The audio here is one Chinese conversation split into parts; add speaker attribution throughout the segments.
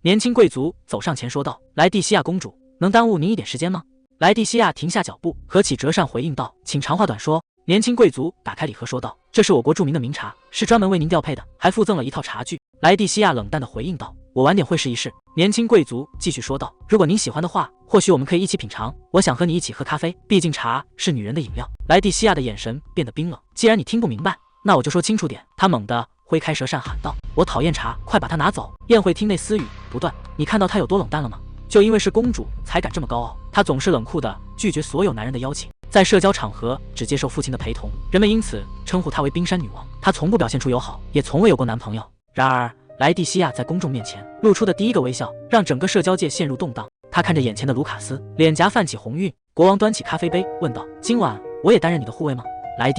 Speaker 1: 年輕貴族走上前說道：“萊蒂西亞公主，能耽誤您一點時間嗎？”萊蒂西亞停下腳步，合起折扇回應道：“請長話短說。”年輕貴族打開禮盒說道：“這是我國著名的名茶，是專門為您調配的，還附贈了一套茶具。”萊蒂西亞冷淡地回應道：“我晚點會試一試。”年輕貴族繼續說道：“如果您喜歡的話，或許我們可以一起品嘗。我想和你一起喝咖啡，畢竟茶是女人的飲料。”萊蒂西亞的眼神變得冰冷。“既然你聽不明白，那我就說清楚點。”他猛地揮開折扇喊道：“我討厭茶，快把它拿走！”宴會廳內私語不斷，你看到他有多冷淡了嗎？就因為是公主才敢這麼高傲。她總是冷酷地拒絕所有男人的邀請，在社交場合只接受父親的陪同，人們因此稱呼她為冰山女王。她從不表現出友好，也從未有過男朋友。然而萊蒂西亞在公眾面前露出的第一個微笑，讓整個社交界陷入動盪。她看着眼前的盧卡斯，臉頰泛起紅暈。國王端起咖啡杯問道：“今晚我也擔任你的護衛嗎？”萊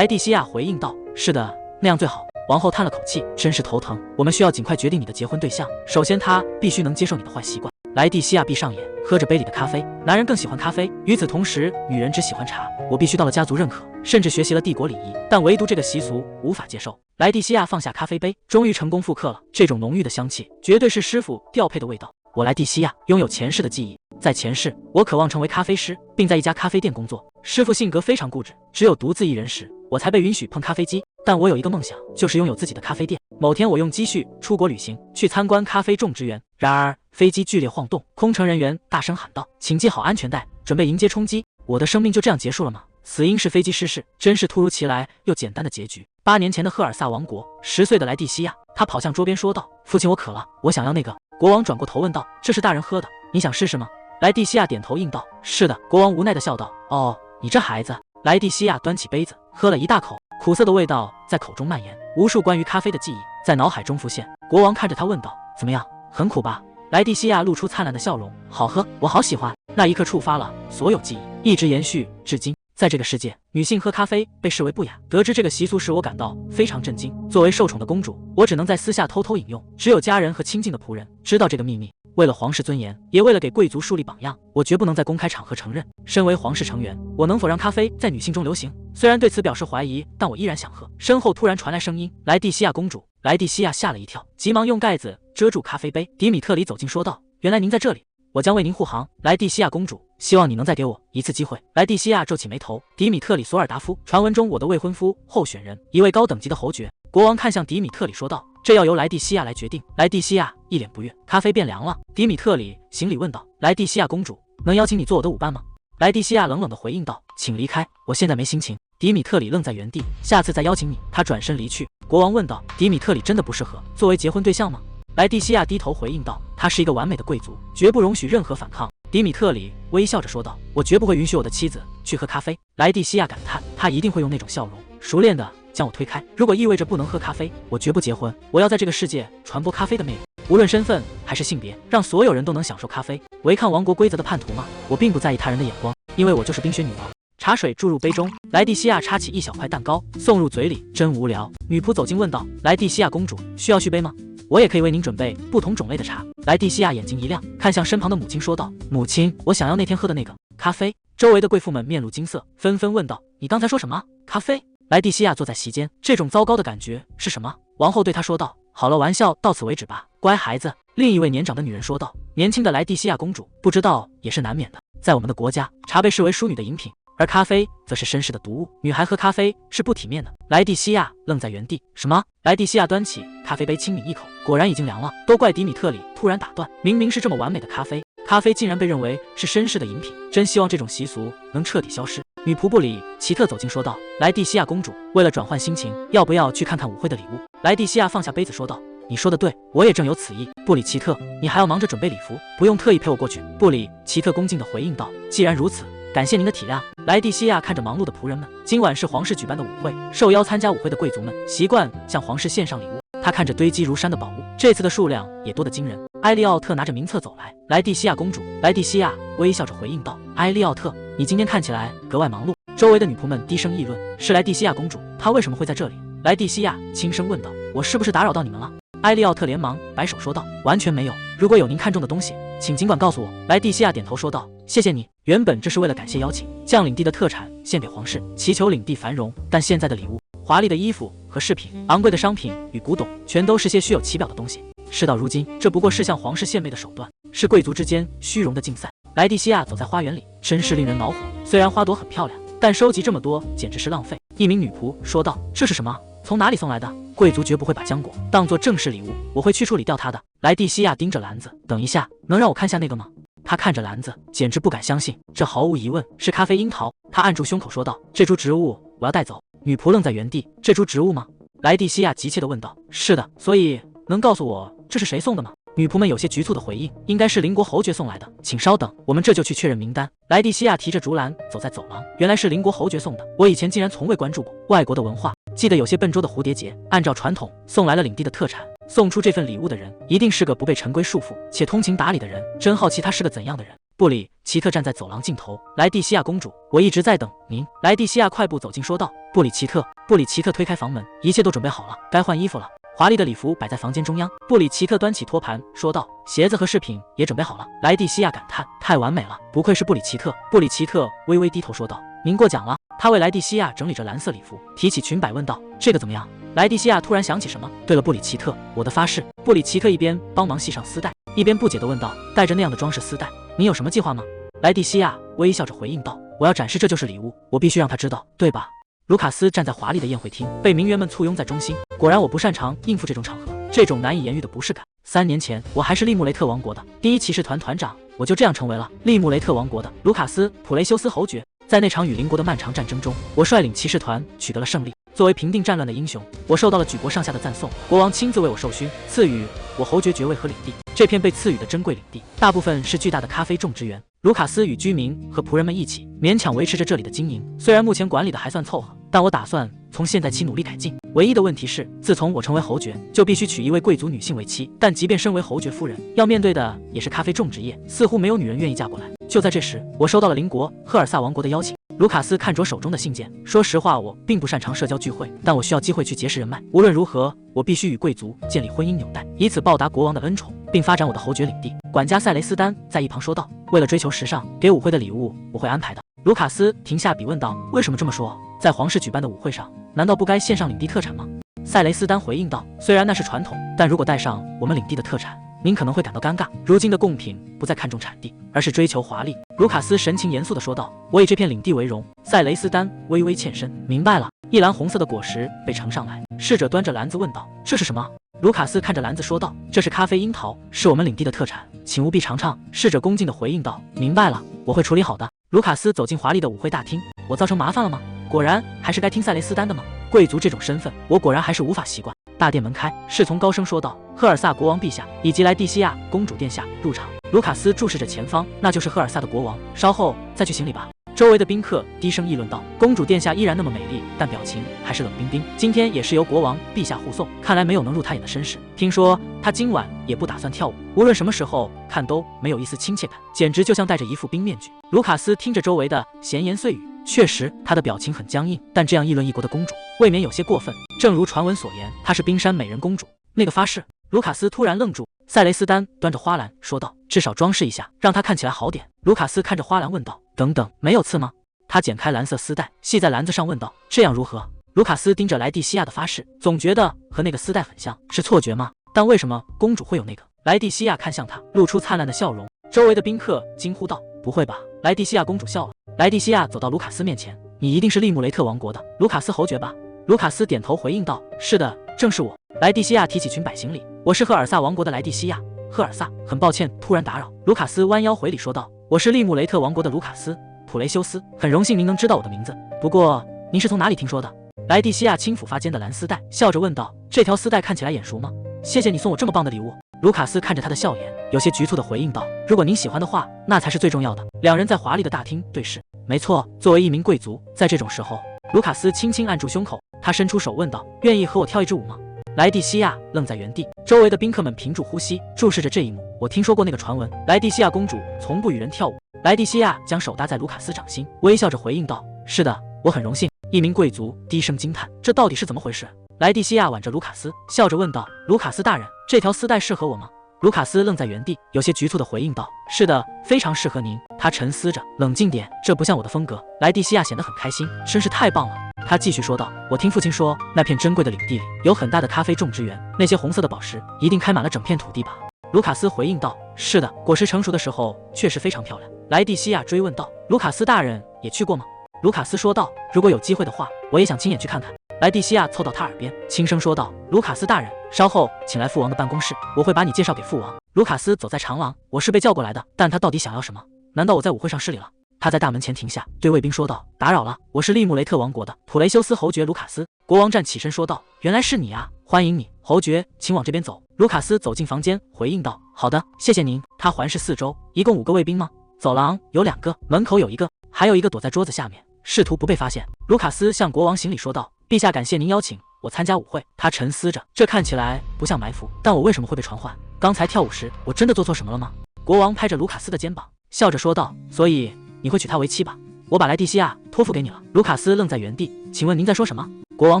Speaker 1: 蒂西亞回應道：“是的，那樣最好。”王后嘆了口氣，真是頭疼。我們需要盡快決定你的結婚对象。首先，他必須能接受你的壞習慣。萊蒂西亞閉上眼，喝着杯裡的咖啡。男人更喜歡咖啡，與此同時，女人只喜歡茶。我必須到了家族認可，甚至學習了帝國禮儀，但唯獨這個習俗無法接受。萊蒂西亞放下咖啡杯，終於成功復刻了這種濃郁的香氣，絕對是師傅調配的味道。我萊蒂西亞擁有前世的記憶，在前世，我渴望成為咖啡師，並在一家咖啡店工作。師傅性格非常固執，只有獨自一人時，我才被允許碰咖啡機。但我有一個夢想，就是擁有自己的咖啡店。某天，我用積蓄出國旅行，去參觀咖啡種植園。然而，飛機劇烈晃動，空乘人員大聲喊道：“請繫好安全帶，準備迎接衝擊。”我的生命就這樣結束了嗎？死因是飛機失事，真是突如其來又簡單的結局。8年前的赫爾薩王國，10歲的萊蒂西亞，他跑向桌邊說道：“父親，我渴了，我想要那個。”國王轉過頭問道：“這是大人喝的，你想試試嗎？”萊蒂西亞點頭應道：“是的。”國王無奈地笑道：“哦，你這孩子。”萊蒂西亞端起杯子，喝了一大口，苦澀的味道在口中蔓延，無數關於咖啡的記憶在腦海中浮現。國王看着他問道：“怎麼樣？很苦吧？”萊蒂西亞露出燦爛的笑容：“好喝，我好喜歡。”那一刻觸發了所有記憶，一直延續至今。在這個世界，女性喝咖啡被視為不雅。得知這個習俗時，我感到非常震驚。作為受寵的公主，我只能在私下偷偷飲用，只有家人和親近的僕人知道這個秘密。為了皇室尊嚴，也為了給貴族樹立榜樣，我絕不能在公開場合承認。身為皇室成員，我能否讓咖啡在女性中流行？雖然对此表示懷疑，但我依然想喝。身後突然傳來聲音：“萊蒂西亞公主！”萊蒂西亞嚇了一跳，急忙用蓋子遮住咖啡杯。迪米特里走近說道：“原來您在這裡，我將為您護航。”萊蒂西亞公主，希望你能再給我一次機會。萊蒂西亞皺起眉頭。迪米特里·索爾達夫，傳聞中我的未婚夫候選人，一位高等級的侯爵。國王看向迪米特里說道：“這要由萊蒂西亞來決定。”萊蒂西亞一臉不悅，咖啡變涼了。迪米特里行禮問道：“萊蒂西亞公主，能邀請你做我的舞伴嗎？”萊蒂西亞冷冷地回應道：“請離開，我現在沒心情。”迪米特里愣在原地，下次再邀請你。他轉身離去。國王問道：“迪米特里真的不適合作為結婚對象嗎？”萊蒂西亞低頭回應道：“他是一個完美的貴族，絕不容許任何反抗。”迪米特里微笑着說道：“我絕不會允許我的妻子去喝咖啡。”萊蒂西亞感嘆，他一定會用那種笑容熟練地將我推開。如果意味着不能喝咖啡，我絕不結婚。我要在這個世界傳播咖啡的魅力，無論身份還是性別，讓所有人都能享受咖啡。違抗王國規則的叛徒嗎？我並不在意他人的眼光，因為我就是冰雪女王。茶水注入杯中，萊蒂西亞插起一小塊蛋糕送入嘴裡，真無聊。女僕走近問道：“萊蒂西亞公主，需要續杯嗎？我也可以為您準備不同種類的茶。”萊蒂西亞眼睛一亮，看向身旁的母親說道：“母親，我想要那天喝的那個咖啡。”周圍的貴婦們面露驚色，紛紛問道：“你剛才說什麼？咖啡？”萊蒂西亞坐在席間，這種糟糕的感覺是什麼？王后對她說道：“好了，玩笑到此為止吧，乖孩子。”另一位年長的女人說道：“年輕的萊蒂西亞公主，不知道也是難免的。在我們的國家，茶被視為淑女的飲品，而咖啡則是紳士的毒物，女孩喝咖啡是不體面的。”萊蒂西亞愣在原地。什麼？萊蒂西亞端起咖啡杯輕抿一口，果然已經涼了。都怪迪米特里突然打斷，明明是這麼完美的咖啡，咖啡竟然被認為是紳士的飲品，真希望這種習俗能徹底消失。女仆布里奇特走近說道：“萊蒂西亞公主，為了轉換心情，要不要去看看舞會的禮物？”萊蒂西亞放下杯子說道：“你說的對，我也正有此意。”布里奇特，你還要忙着準備禮服，不用特意陪我過去。布里奇特恭敬地回應道：“既然如此，感謝您的體諒。”萊蒂西亞看着忙碌的僕人們，今晚是皇室舉辦的舞會，受邀參加舞會的貴族們習慣向皇室獻上禮物。他看着堆積如山的寶物，這次的數量也多得驚人。埃利奧特拿着名冊走來，萊蒂西亞公主，萊蒂西亞微笑着回應道：“埃利奧特，你今天看起來格外忙碌。”周圍的女僕們低聲議論：“是萊蒂西亞公主，她為什麼會在這裡？”萊蒂西亞輕聲問道：“我是不是打擾到你們了？”埃利奧特連忙擺手說道：“完全沒有，如果有您看中的東西，請儘管告訴我。”萊蒂西亞點頭說道：“謝謝你。原本這是為了感謝邀請，將領地的特產獻給皇室，祈求領地繁榮，但現在的禮物，華麗的衣服和飾品，昂貴的商品與古董，全都是些虛有其表的東西。事到如今，這不過是向皇室獻媚的手段，是貴族之間虛榮的競賽。萊蒂西亞走在花園裡，真是令人惱火。雖然花朵很漂亮，但收集這麼多簡直是浪費。一名女僕說道：“這是什麼？從哪裡送來的？貴族絕不會把漿果當作正式禮物，我會去處理掉它的。”萊蒂西亞盯着籃子，等一下，能讓我看下那個嗎？他看着籃子，簡直不敢相信，這毫無疑問是咖啡櫻桃。他按住胸口說道：“這株植物我要帶走。”女僕愣在原地：“這株植物嗎？”萊蒂西亞急切地問道：“是的，所以能告訴我這是誰送的嗎？”女僕們有些局促地回應：“應該是鄰國侯爵送來的，請稍等，我們這就去確認名單。”萊蒂西亞提着竹籃走在走廊，原來是鄰國侯爵送的，我以前竟然從未關注過外國的文化。記得有些笨拙的蝴蝶結，按照傳統送來了領地的特產。送出這份禮物的人一定是個不被陳規束縛且通情達理的人，真好奇他是個怎樣的人。布里奇特站在走廊盡頭，萊蒂西亞公主，我一直在等您。萊蒂西亞快步走近說道：“布里奇特。”布里奇特推開房門，一切都準備好了，該換衣服了。華麗的禮服擺在房間中央，布里奇特端起托盤說道：“鞋子和飾品也準備好了。”萊蒂西亞感嘆：“太完美了，不愧是布里奇特。”布里奇特微微低頭說道：“您過獎了。”他為萊蒂西亞整理着藍色禮服，提起裙擺問道：“這個怎麼樣？”萊蒂西亞突然想起什麼，對了，布里奇特，我的發飾。布里奇特一邊幫忙繫上絲帶，一邊不解地問道：“帶着那樣的裝飾絲帶，你有什麼計劃嗎？”萊蒂西亞微笑着回應道：“我要展示這就是禮物，我必須讓他知道，對吧？”盧卡斯站在華麗的宴會廳，被名媛們簇擁在中心。果然，我不擅長應付這種場合，這種難以言喻的不適感。3年前，我還是利穆雷特王國的第一騎士團團長，我就這樣成為了利穆雷特王國的盧卡斯·普雷修斯侯爵。在那場與鄰國的漫長戰爭中，我率領騎士團取得了勝利。作為平定戰亂的英雄，我受到了舉國上下的讚頌。國王親自為我授勳，賜予我侯爵爵位和領地。這片被賜予的珍貴領地，大部分是巨大的咖啡種植園。盧卡斯與居民和僕人們一起勉強維持着這裡的經營，雖然目前管理的還算湊合，但我打算從現在起努力改進。唯一的問題是，自從我成為侯爵，就必須娶一位貴族女性為妻。但即便身為侯爵夫人，要面對的也是咖啡種植業，似乎沒有女人願意嫁過來。就在這時，我收到了鄰國赫爾薩王國的邀請。盧卡斯看着手中的信件，說實話，我並不擅長社交聚會，但我需要機會去結識人脈。無論如何，我必須與貴族建立婚姻紐帶，以此報答國王的恩寵，並發展我的侯爵領地。管家塞雷斯丹在一旁說道：“為了追求時尚，給舞會的禮物我會安排的。”盧卡斯停下筆問道：“為什麼這麼說？在皇室舉辦的舞會上，難道不該獻上領地特產嗎？”塞雷斯丹回應道：“雖然那是傳統，但如果帶上我們領地的特產，您可能會感到尷尬。如今的貢品不再看重產地，而是追求華麗。”盧卡斯神情嚴肅地說道：“我以這片領地為榮。”塞雷斯丹微微欠身，明白了。一籃紅色的果實被盛上來，侍者端着籃子問道：“這是什麼？”盧卡斯看着籃子說道：“這是咖啡櫻桃，是我們領地的特產，請務必嘗嘗。”侍者恭敬地回應道：“明白了，我會處理好的。”盧卡斯走進華麗的舞會大廳，我造成麻煩了嗎？果然還是該聽塞雷斯丹的嗎？貴族這種身份，我果然還是無法習慣。大殿門開，侍從高聲說道：“赫爾薩國王陛下以及萊蒂西亞公主殿下入場。”盧卡斯注視着前方，那就是赫爾薩的國王，稍後再去行禮吧。周圍的賓客低聲議論道：“公主殿下依然那麼美麗，但表情還是冷冰冰。今天也是由國王陛下護送，看來沒有能入他眼的紳士。聽說他今晚也不打算跳舞，無論什麼時候看都沒有一絲親切感，簡直就像戴着一副冰面具。”盧卡斯聽着周圍的閒言碎語，確實他的表情很僵硬，但這樣議論一國的公主，未免有些過分。正如傳聞所言，她是冰山美人公主。那個發飾，盧卡斯突然愣住。塞雷斯丹端着花籃說道：“至少裝飾一下，讓它看起來好點。”盧卡斯看着花籃問道：“等等，沒有刺嗎？”他剪開藍色絲帶，繫在籃子上問道：“這樣如何？”盧卡斯盯着萊蒂西亞的發飾，總覺得和那個絲帶很像，是錯覺嗎？但為什麼公主會有那個？萊蒂西亞看向他，露出燦爛的笑容。周圍的賓客驚呼道：“不會吧？”萊蒂西亞公主笑了。萊蒂西亞走到盧卡斯面前：“你一定是利穆雷特王國的盧卡斯侯爵吧？”盧卡斯點頭回應道：“是的，正是我。”萊蒂西亞提起裙擺行禮：“我是赫爾薩王國的萊蒂西亞。”赫爾薩，很抱歉突然打擾。盧卡斯彎腰回禮說道：“我是利穆雷特王國的盧卡斯·普雷修斯，很榮幸您能知道我的名字。不過您是從哪裡聽說的？”萊蒂西亞輕撫發間的藍絲帶，笑着問道：“這條絲帶看起來眼熟嗎？”“謝謝你送我這麼棒的禮物。”盧卡斯看着他的笑顏，有些局促地回應道：“如果您喜歡的話，那才是最重要的。”兩人在華麗的大廳對視。沒錯，作為一名貴族，在這種時候，盧卡斯輕輕按住胸口，他伸出手問道：“願意和我跳一支舞嗎？”萊蒂西亞愣在原地，周圍的賓客們屏住呼吸，注視着這一幕。我聽說過那個傳聞，萊蒂西亞公主從不與人跳舞。萊蒂西亞將手搭在盧卡斯掌心，微笑着回應道：“是的，我很榮幸。”一名貴族低聲驚嘆：“這到底是怎麼回事？”萊蒂西亞挽着盧卡斯，笑着問道：“盧卡斯大人，這條絲帶適合我嗎？”盧卡斯愣在原地，有些局促地回應道：“是的，非常適合您。”他沉思着，冷靜點，这不像我的風格。萊蒂西亞顯得很開心，真是太棒了。他繼續說道：“我聽父親說，那片珍貴的領地裡有很大的咖啡種植園，那些紅色的寶石一定開滿了整片土地吧？”盧卡斯回應道：“是的，果實成熟的時候確實非常漂亮。”萊蒂西亞追問道：“盧卡斯大人也去過嗎？”盧卡斯說道：“如果有機會的話，我也想親眼去看看。”萊蒂西亞湊到他耳邊，輕聲說道：“盧卡斯大人，稍後請來父王的辦公室，我會把你介紹給父王。”盧卡斯走在長廊，我是被叫過來的，但他到底想要什麼？難道我在舞會上失禮了？他在大門前停下，對衛兵說道：“打擾了，我是利穆雷特王國的普雷修斯侯爵盧卡斯。”國王站起身說道：“原來是你啊，歡迎你，侯爵，請往這邊走。”盧卡斯走進房間，回應道：“好的，謝謝您。”他環視四周，一共5個衛兵嗎？走廊有2個，門口有1個，還有1個躲在桌子下面，試圖不被發現。盧卡斯向國王行禮說道：“陛下，感謝您邀請我參加舞會。”他沉思着，這看起來不像埋伏，但我為什麼會被傳喚？剛才跳舞時，我真的做錯什麼了嗎？國王拍着盧卡斯的肩膀，笑着說道：“所以你會娶她為妻吧？我把萊蒂西亞托付給你了。”盧卡斯愣在原地，請問您在說什麼？國王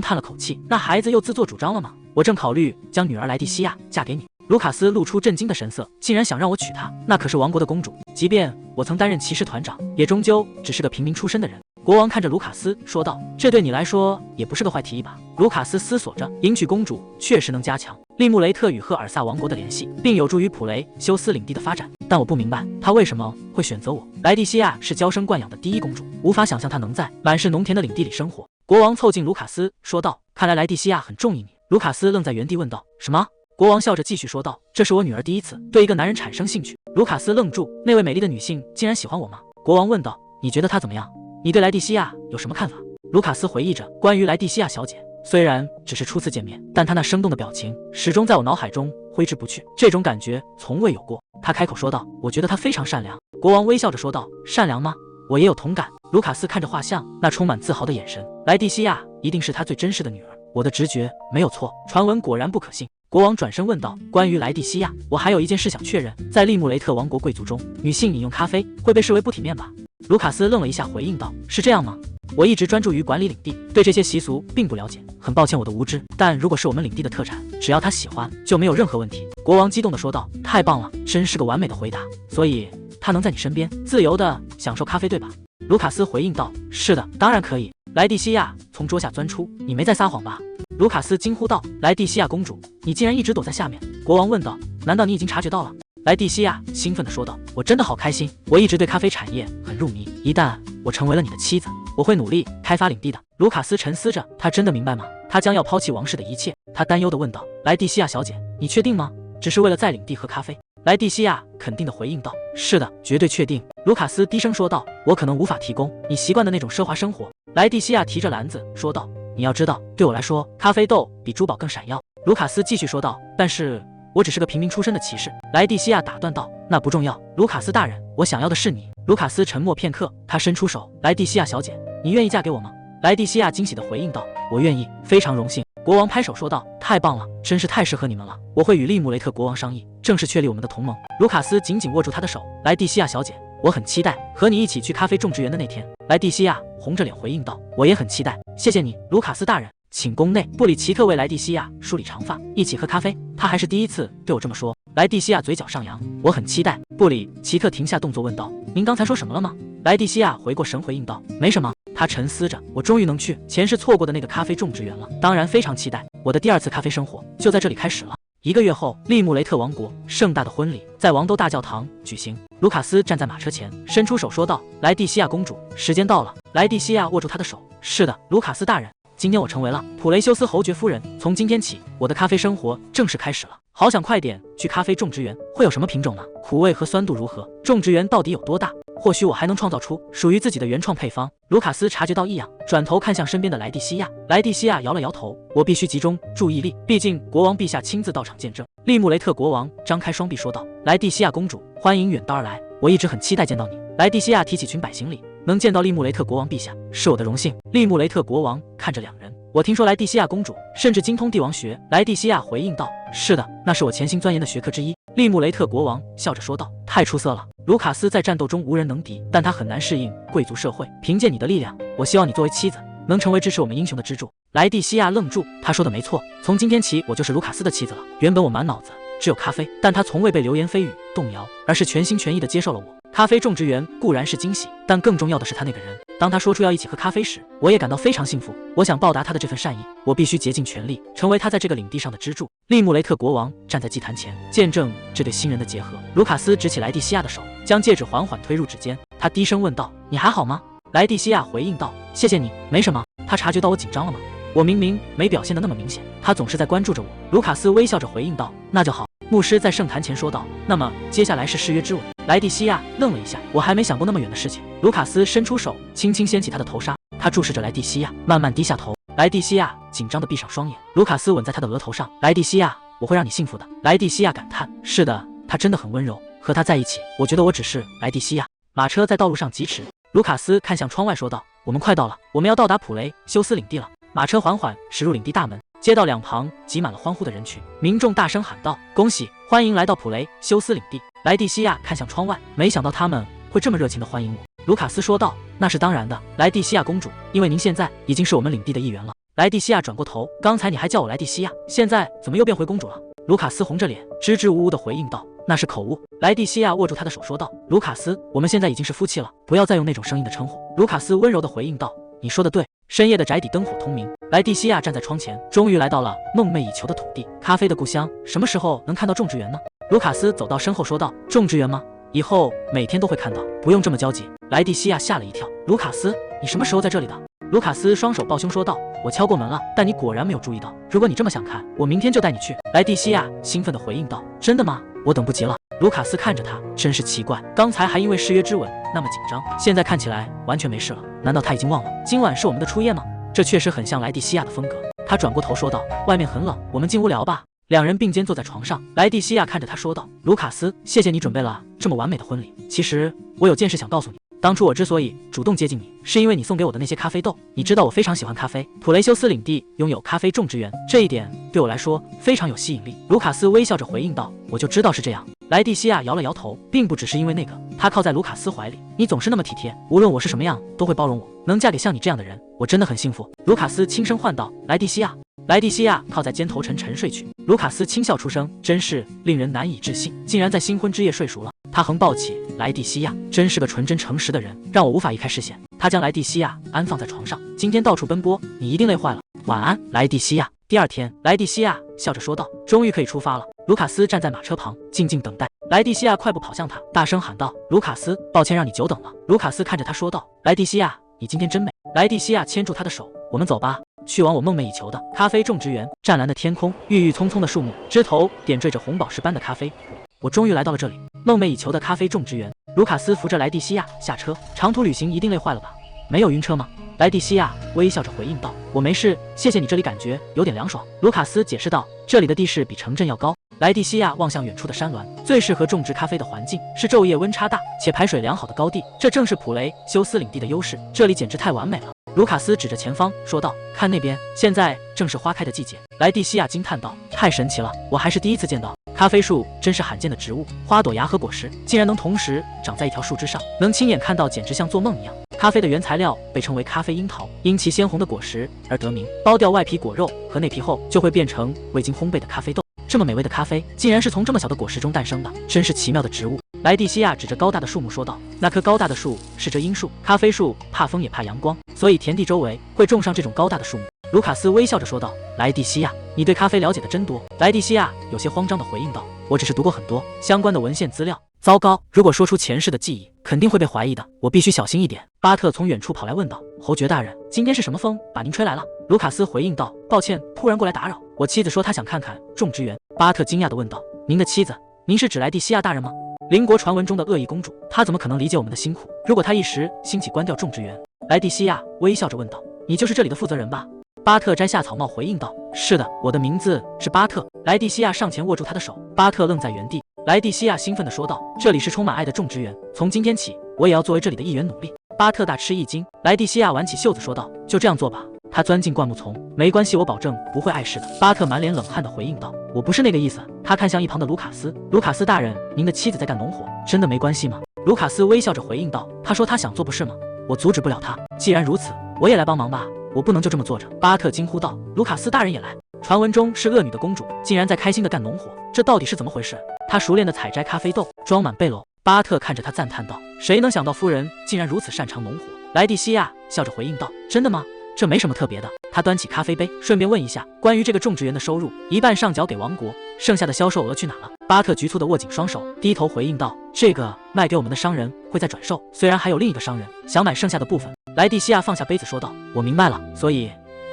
Speaker 1: 嘆了口氣，那孩子又自作主張了嗎？我正考慮將女兒萊蒂西亞嫁給你。盧卡斯露出震驚的神色，竟然想讓我娶她？那可是王國的公主，即便我曾擔任騎士團長，也終究只是個平民出身的人。國王看着盧卡斯說道：“這對你來說也不是個壞提議吧？”盧卡斯思索着，迎娶公主確實能加強利穆雷特與赫爾薩王國的聯繫，並有助於普雷修斯領地的發展。但我不明白他為什麼會選擇我。萊蒂西亞是嬌生慣養的第一公主，無法想象她能在滿是農田的領地裡生活。國王湊近盧卡斯說道：“看來萊蒂西亞很中意你。”盧卡斯愣在原地問道：“什麼？”國王笑着繼續說道：“這是我女兒第一次對一個男人產生興趣。”盧卡斯愣住，那位美麗的女性竟然喜歡我嗎？國王問道：“你覺得她怎麼樣？你對萊蒂西亞有什麼看法？”盧卡斯回憶着關於萊蒂西亞小姐，雖然只是初次見面，但她那生動的表情始終在我腦海中揮之不去，這種感覺從未有過。他開口說道：“我覺得她非常善良。”國王微笑着說道：“善良嗎？我也有同感。”盧卡斯看着畫像，那充滿自豪的眼神，萊蒂西亞一定是他最珍視的女兒。我的直覺沒有錯，傳聞果然不可信。國王轉身問道：“關於萊蒂西亞，我還有一件事想確認，在利穆雷特王國貴族中，女性飲用咖啡會被視為不體面吧？”盧卡斯愣了一下，回應道：“是這樣嗎？我一直專注於管理領地，對這些習俗並不了解，很抱歉我的無知。但如果是我們領地的特產，只要他喜歡，就沒有任何問題。”國王激動地說道：“太棒了，真是個完美的回答。所以他能在你身邊自由地享受咖啡，對吧？”盧卡斯回應道：“是的，當然可以。”萊蒂西亞從桌下鑽出：“你沒在撒謊吧？”盧卡斯驚呼道：“萊蒂西亞公主，你竟然一直躲在下面！”國王問道：“難道你已經察覺到了？”萊蒂西亞興奮地說道：“我真的好開心！我一直對咖啡產業很入迷，一旦我成為了你的妻子，我會努力開發領地的。”盧卡斯沉思着，他真的明白嗎？他將要拋棄王室的一切。他擔憂地問道：“萊蒂西亞小姐，你確定嗎？只是為了在領地喝咖啡？”萊蒂西亞肯定地回應道：“是的，絕對確定。”盧卡斯低聲說道：“我可能無法提供你習慣的那種奢華生活。”萊蒂西亞提着籃子說道：“你要知道，對我來說，咖啡豆比珠寶更閃耀。”盧卡斯繼續說道：“但是我只是個平民出身的騎士。”萊蒂西亞打斷道：“那不重要，盧卡斯大人，我想要的是你。”盧卡斯沉默片刻，他伸出手：“萊蒂西亞小姐，你願意嫁給我嗎？”萊蒂西亞驚喜地回應道：“我願意，非常榮幸。”國王拍手說道：“太棒了，真是太適合你們了！我會與利穆雷特國王商議，正式確立我們的同盟。”盧卡斯緊緊握住他的手：“萊蒂西亞小姐，我很期待和你一起去咖啡種植園的那天。”萊蒂西亞紅着臉回應道：“我也很期待，謝謝你，盧卡斯大人，請宮內。”布里奇特為萊蒂西亞梳理長髮，一起喝咖啡。他還是第一次對我這麼說。萊蒂西亞嘴角上揚：“我很期待。”布里奇特停下動作問道：“您剛才說什麼了嗎？”萊蒂西亞回過神回應道：“沒什麼。”他沉思着：“我終於能去前世錯過的那個咖啡種植園了，當然非常期待。我的第2次咖啡生活就在這裡開始了。”1個月後，利穆雷特王國盛大的婚禮在王都大教堂舉行。盧卡斯站在馬車前，伸出手說道：“萊蒂西亞公主，時間到了。”萊蒂西亞握住他的手：“是的，盧卡斯大人，今天我成為了普雷修斯侯爵夫人，從今天起，我的咖啡生活正式開始了。好想快點去咖啡種植園，會有什麼品種呢？苦味和酸度如何？種植園到底有多大？或許我還能創造出屬於自己的原創配方。”盧卡斯察覺到異樣，轉頭看向身邊的萊蒂西亞。萊蒂西亞搖了搖頭：“我必須集中注意力，畢竟國王陛下親自到場見證。”利穆雷特國王張開雙臂說道：“萊蒂西亞公主，歡迎遠道而來，我一直很期待見到你。”萊蒂西亞提起裙擺行禮：“能見到利穆雷特國王陛下，是我的榮幸。”利穆雷特國王看着兩人：“我聽說萊蒂西亞公主甚至精通帝王學。”萊蒂西亞回應道：“是的，那是我潛心鑽研的學科之一。”利穆雷特國王笑着說道：“太出色了，盧卡斯在戰鬥中無人能敵，但他很難適應貴族社會。憑借你的力量，我希望你作為妻子能成為支持我們英雄的支柱。”萊蒂西亞愣住，他說的沒錯，從今天起我就是盧卡斯的妻子了。原本我滿腦子只有咖啡，但他從未被流言蜚語動搖，而是全心全意地接受了我。咖啡種植園固然是驚喜，但更重要的是他那個人。當他說出要一起喝咖啡時，我也感到非常幸福。我想報答他的這份善意，我必須竭盡全力，成為他在這個領地上的支柱。利穆雷特國王站在祭壇前，見證這對新人的結合。盧卡斯執起萊蒂西亞的手，將戒指緩緩推入指尖。他低聲問道：“你還好嗎？”萊蒂西亞回應道：“謝謝你，沒什麼。”他察覺到我緊張了嗎？我明明沒表現得那麼明顯，他總是在關注着我。盧卡斯微笑着回應道：“那就好。”牧師在聖壇前說道：“那麼接下來是誓約之吻。”萊蒂西亞愣了一下，我還沒想過那麼遠的事情。盧卡斯伸出手，輕輕掀起他的頭紗，他注視着萊蒂西亞，慢慢低下頭。萊蒂西亞緊張地閉上雙眼，盧卡斯吻在他的額頭上。萊蒂西亞，我會讓你幸福的。萊蒂西亞感嘆：“是的，他真的很溫柔。和他在一起，我覺得我只是萊蒂西亞。”馬車在道路上疾馳，盧卡斯看向窗外說道：“我們快到了，我們要到達普雷修斯領地了。”馬車緩緩駛入領地大門，街道兩旁擠滿了歡呼的人群，民眾大聲喊道：“恭喜，歡迎來到普雷修斯領地！”萊蒂西亞看向窗外，沒想到他們會這麼熱情地歡迎我。盧卡斯說道：“那是當然的，萊蒂西亞公主，因為您現在已經是我們領地的一員了。”萊蒂西亞轉過頭，剛才你還叫我萊蒂西亞，現在怎麼又變回公主了？盧卡斯紅着臉，支支吾吾地回應道：“那是口誤。”萊蒂西亞握住他的手說道：“盧卡斯，我們現在已經是夫妻了，不要再用那種聲音的稱呼。”盧卡斯溫柔地回應道：“你說的對。”深夜的宅邸燈火通明，萊蒂西亞站在窗前，終於來到了夢寐以求的土地，咖啡的故鄉。什麼時候能看到種植園呢？盧卡斯走到身後說道：“種植園嗎？以後每天都會看到，不用這麼焦急。”萊蒂西亞嚇了一跳：“盧卡斯，你什麼時候在這裡的？”盧卡斯雙手抱胸說道：“我敲過門了，但你果然沒有注意到。如果你這麼想看，我明天就帶你去。”萊蒂西亞興奮地回應道：“真的嗎？我等不及了。”盧卡斯看着他，真是奇怪，剛才還因為誓約之吻那麼緊張，現在看起來完全沒事了。難道他已經忘了今晚是我們的初夜嗎？這確實很像萊蒂西亞的風格。他轉過頭說道：“外面很冷，我們進屋聊吧。”兩人並肩坐在床上，萊蒂西亞看着他說道：“盧卡斯，謝謝你準備了這麼完美的婚禮。其實我有件事想告訴你。當初我之所以主動接近你，是因為你送給我的那些咖啡豆。你知道我非常喜歡咖啡，普雷修斯領地擁有咖啡種植園，這一點對我來說非常有吸引力。”盧卡斯微笑着回應道：“我就知道是這樣。”萊蒂西亞搖了搖頭，並不只是因為那個。她靠在盧卡斯懷裡：“你總是那麼體貼，無論我是什麼樣都會包容我。能嫁給像你這樣的人，我真的很幸福。”盧卡斯輕聲喚道：“萊蒂西亞。”萊蒂西亞靠在肩頭沉沉睡去。盧卡斯輕笑出聲，真是令人難以置信，竟然在新婚之夜睡熟了。他橫抱起萊蒂西亞，真是個純真誠實的人，讓我無法移開視線。他將萊蒂西亞安放在床上，今天到處奔波，你一定累壞了，晚安，萊蒂西亞。第二天，萊蒂西亞笑着說道：“終於可以出發了。”盧卡斯站在馬車旁，靜靜等待。萊蒂西亞快步跑向他，大聲喊道：“盧卡斯，抱歉讓你久等了。”盧卡斯看着他說道：“萊蒂西亞，你今天真美。”萊蒂西亞牽住他的手：“我們走吧，去往我夢寐以求的咖啡種植園。”湛藍的天空，鬱鬱蔥蔥的樹木，枝頭點綴着紅寶石般的咖啡。我終於來到了這裡，夢寐以求的咖啡種植園。盧卡斯扶着萊蒂西亞下車，長途旅行一定累壞了吧？沒有暈車嗎？萊蒂西亞微笑着回應道：“我沒事，謝謝你。這裡感覺有點涼爽。”盧卡斯解釋道：“這裡的地勢比城鎮要高。”萊蒂西亞望向遠處的山巒，最適合種植咖啡的環境是晝夜溫差大且排水良好的高地，這正是普雷修斯領地的優勢，這裡簡直太完美了。盧卡斯指着前方說道：“看那邊，現在正是花開的季節。”萊蒂西亞驚嘆道：“太神奇了，我還是第一次見到。咖啡樹真是罕見的植物，花朵、芽和果實竟然能同時長在一條樹枝上，能親眼看到簡直像做夢一樣。咖啡的原材料被稱為咖啡櫻桃，因其鮮紅的果實而得名。剝掉外皮果肉和內皮後，就會變成未經烘焙的咖啡豆。這麼美味的咖啡，竟然是從這麼小的果實中誕生的，真是奇妙的植物。”萊蒂西亞指着高大的樹木說道：“那棵高大的樹是遮陰樹，咖啡樹怕風也怕陽光，所以田地周圍會種上這種高大的樹木。”盧卡斯微笑着說道：“萊蒂西亞，你對咖啡了解的真多。”萊蒂西亞有些慌張地回應道：“我只是讀過很多相關的文獻資料。”糟糕，如果說出前世的記憶，肯定會被懷疑的，我必須小心一點。巴特從遠處跑來問道：“侯爵大人，今天是什麼風把您吹來了？”盧卡斯回應道：“抱歉，突然過來打擾。我妻子說她想看看種植園。”巴特驚訝地問道：“您的妻子？您是指萊蒂西亞大人嗎？鄰國傳聞中的惡意公主，她怎麼可能理解我們的辛苦？如果她一時興起關掉種植園？”萊蒂西亞微笑着問道：“你就是這裡的負責人吧？”巴特摘下草帽回應道：“是的，我的名字是巴特。”萊蒂西亞上前握住他的手，巴特愣在原地。萊蒂西亞興奮地說道：“這裡是充滿愛的種植園，從今天起，我也要作為這裡的一員努力。”巴特大吃一驚，萊蒂西亞挽起袖子說道：“就這樣做吧。”他鑽進灌木叢，沒關係，我保證不會礙事的。巴特滿臉冷汗地回應道：“我不是那個意思。”他看向一旁的盧卡斯：“盧卡斯大人，您的妻子在幹農活，真的沒關係嗎？”盧卡斯微笑着回應道：“他說他想做，不是嗎？我阻止不了他。既然如此，我也來幫忙吧。我不能就這麼坐着。”巴特驚呼道：“盧卡斯大人也來！”傳聞中是惡女的公主，竟然在開心的幹農活，這到底是怎麼回事？她熟練的採摘咖啡豆，裝滿背簍。巴特看着她讚嘆道：“誰能想到夫人竟然如此擅長農活？”萊蒂西亞笑着回應道：“真的嗎？這沒什麼特別的。”他端起咖啡杯，順便問一下關於這個種植園的收入，一半上繳給王國，剩下的銷售額去哪了？巴特局促地握緊雙手，低頭回應道：“這個賣給我們的商人會再轉售，雖然還有另一個商人想買剩下的部分。”萊蒂西亞放下杯子說道：“我明白了，所以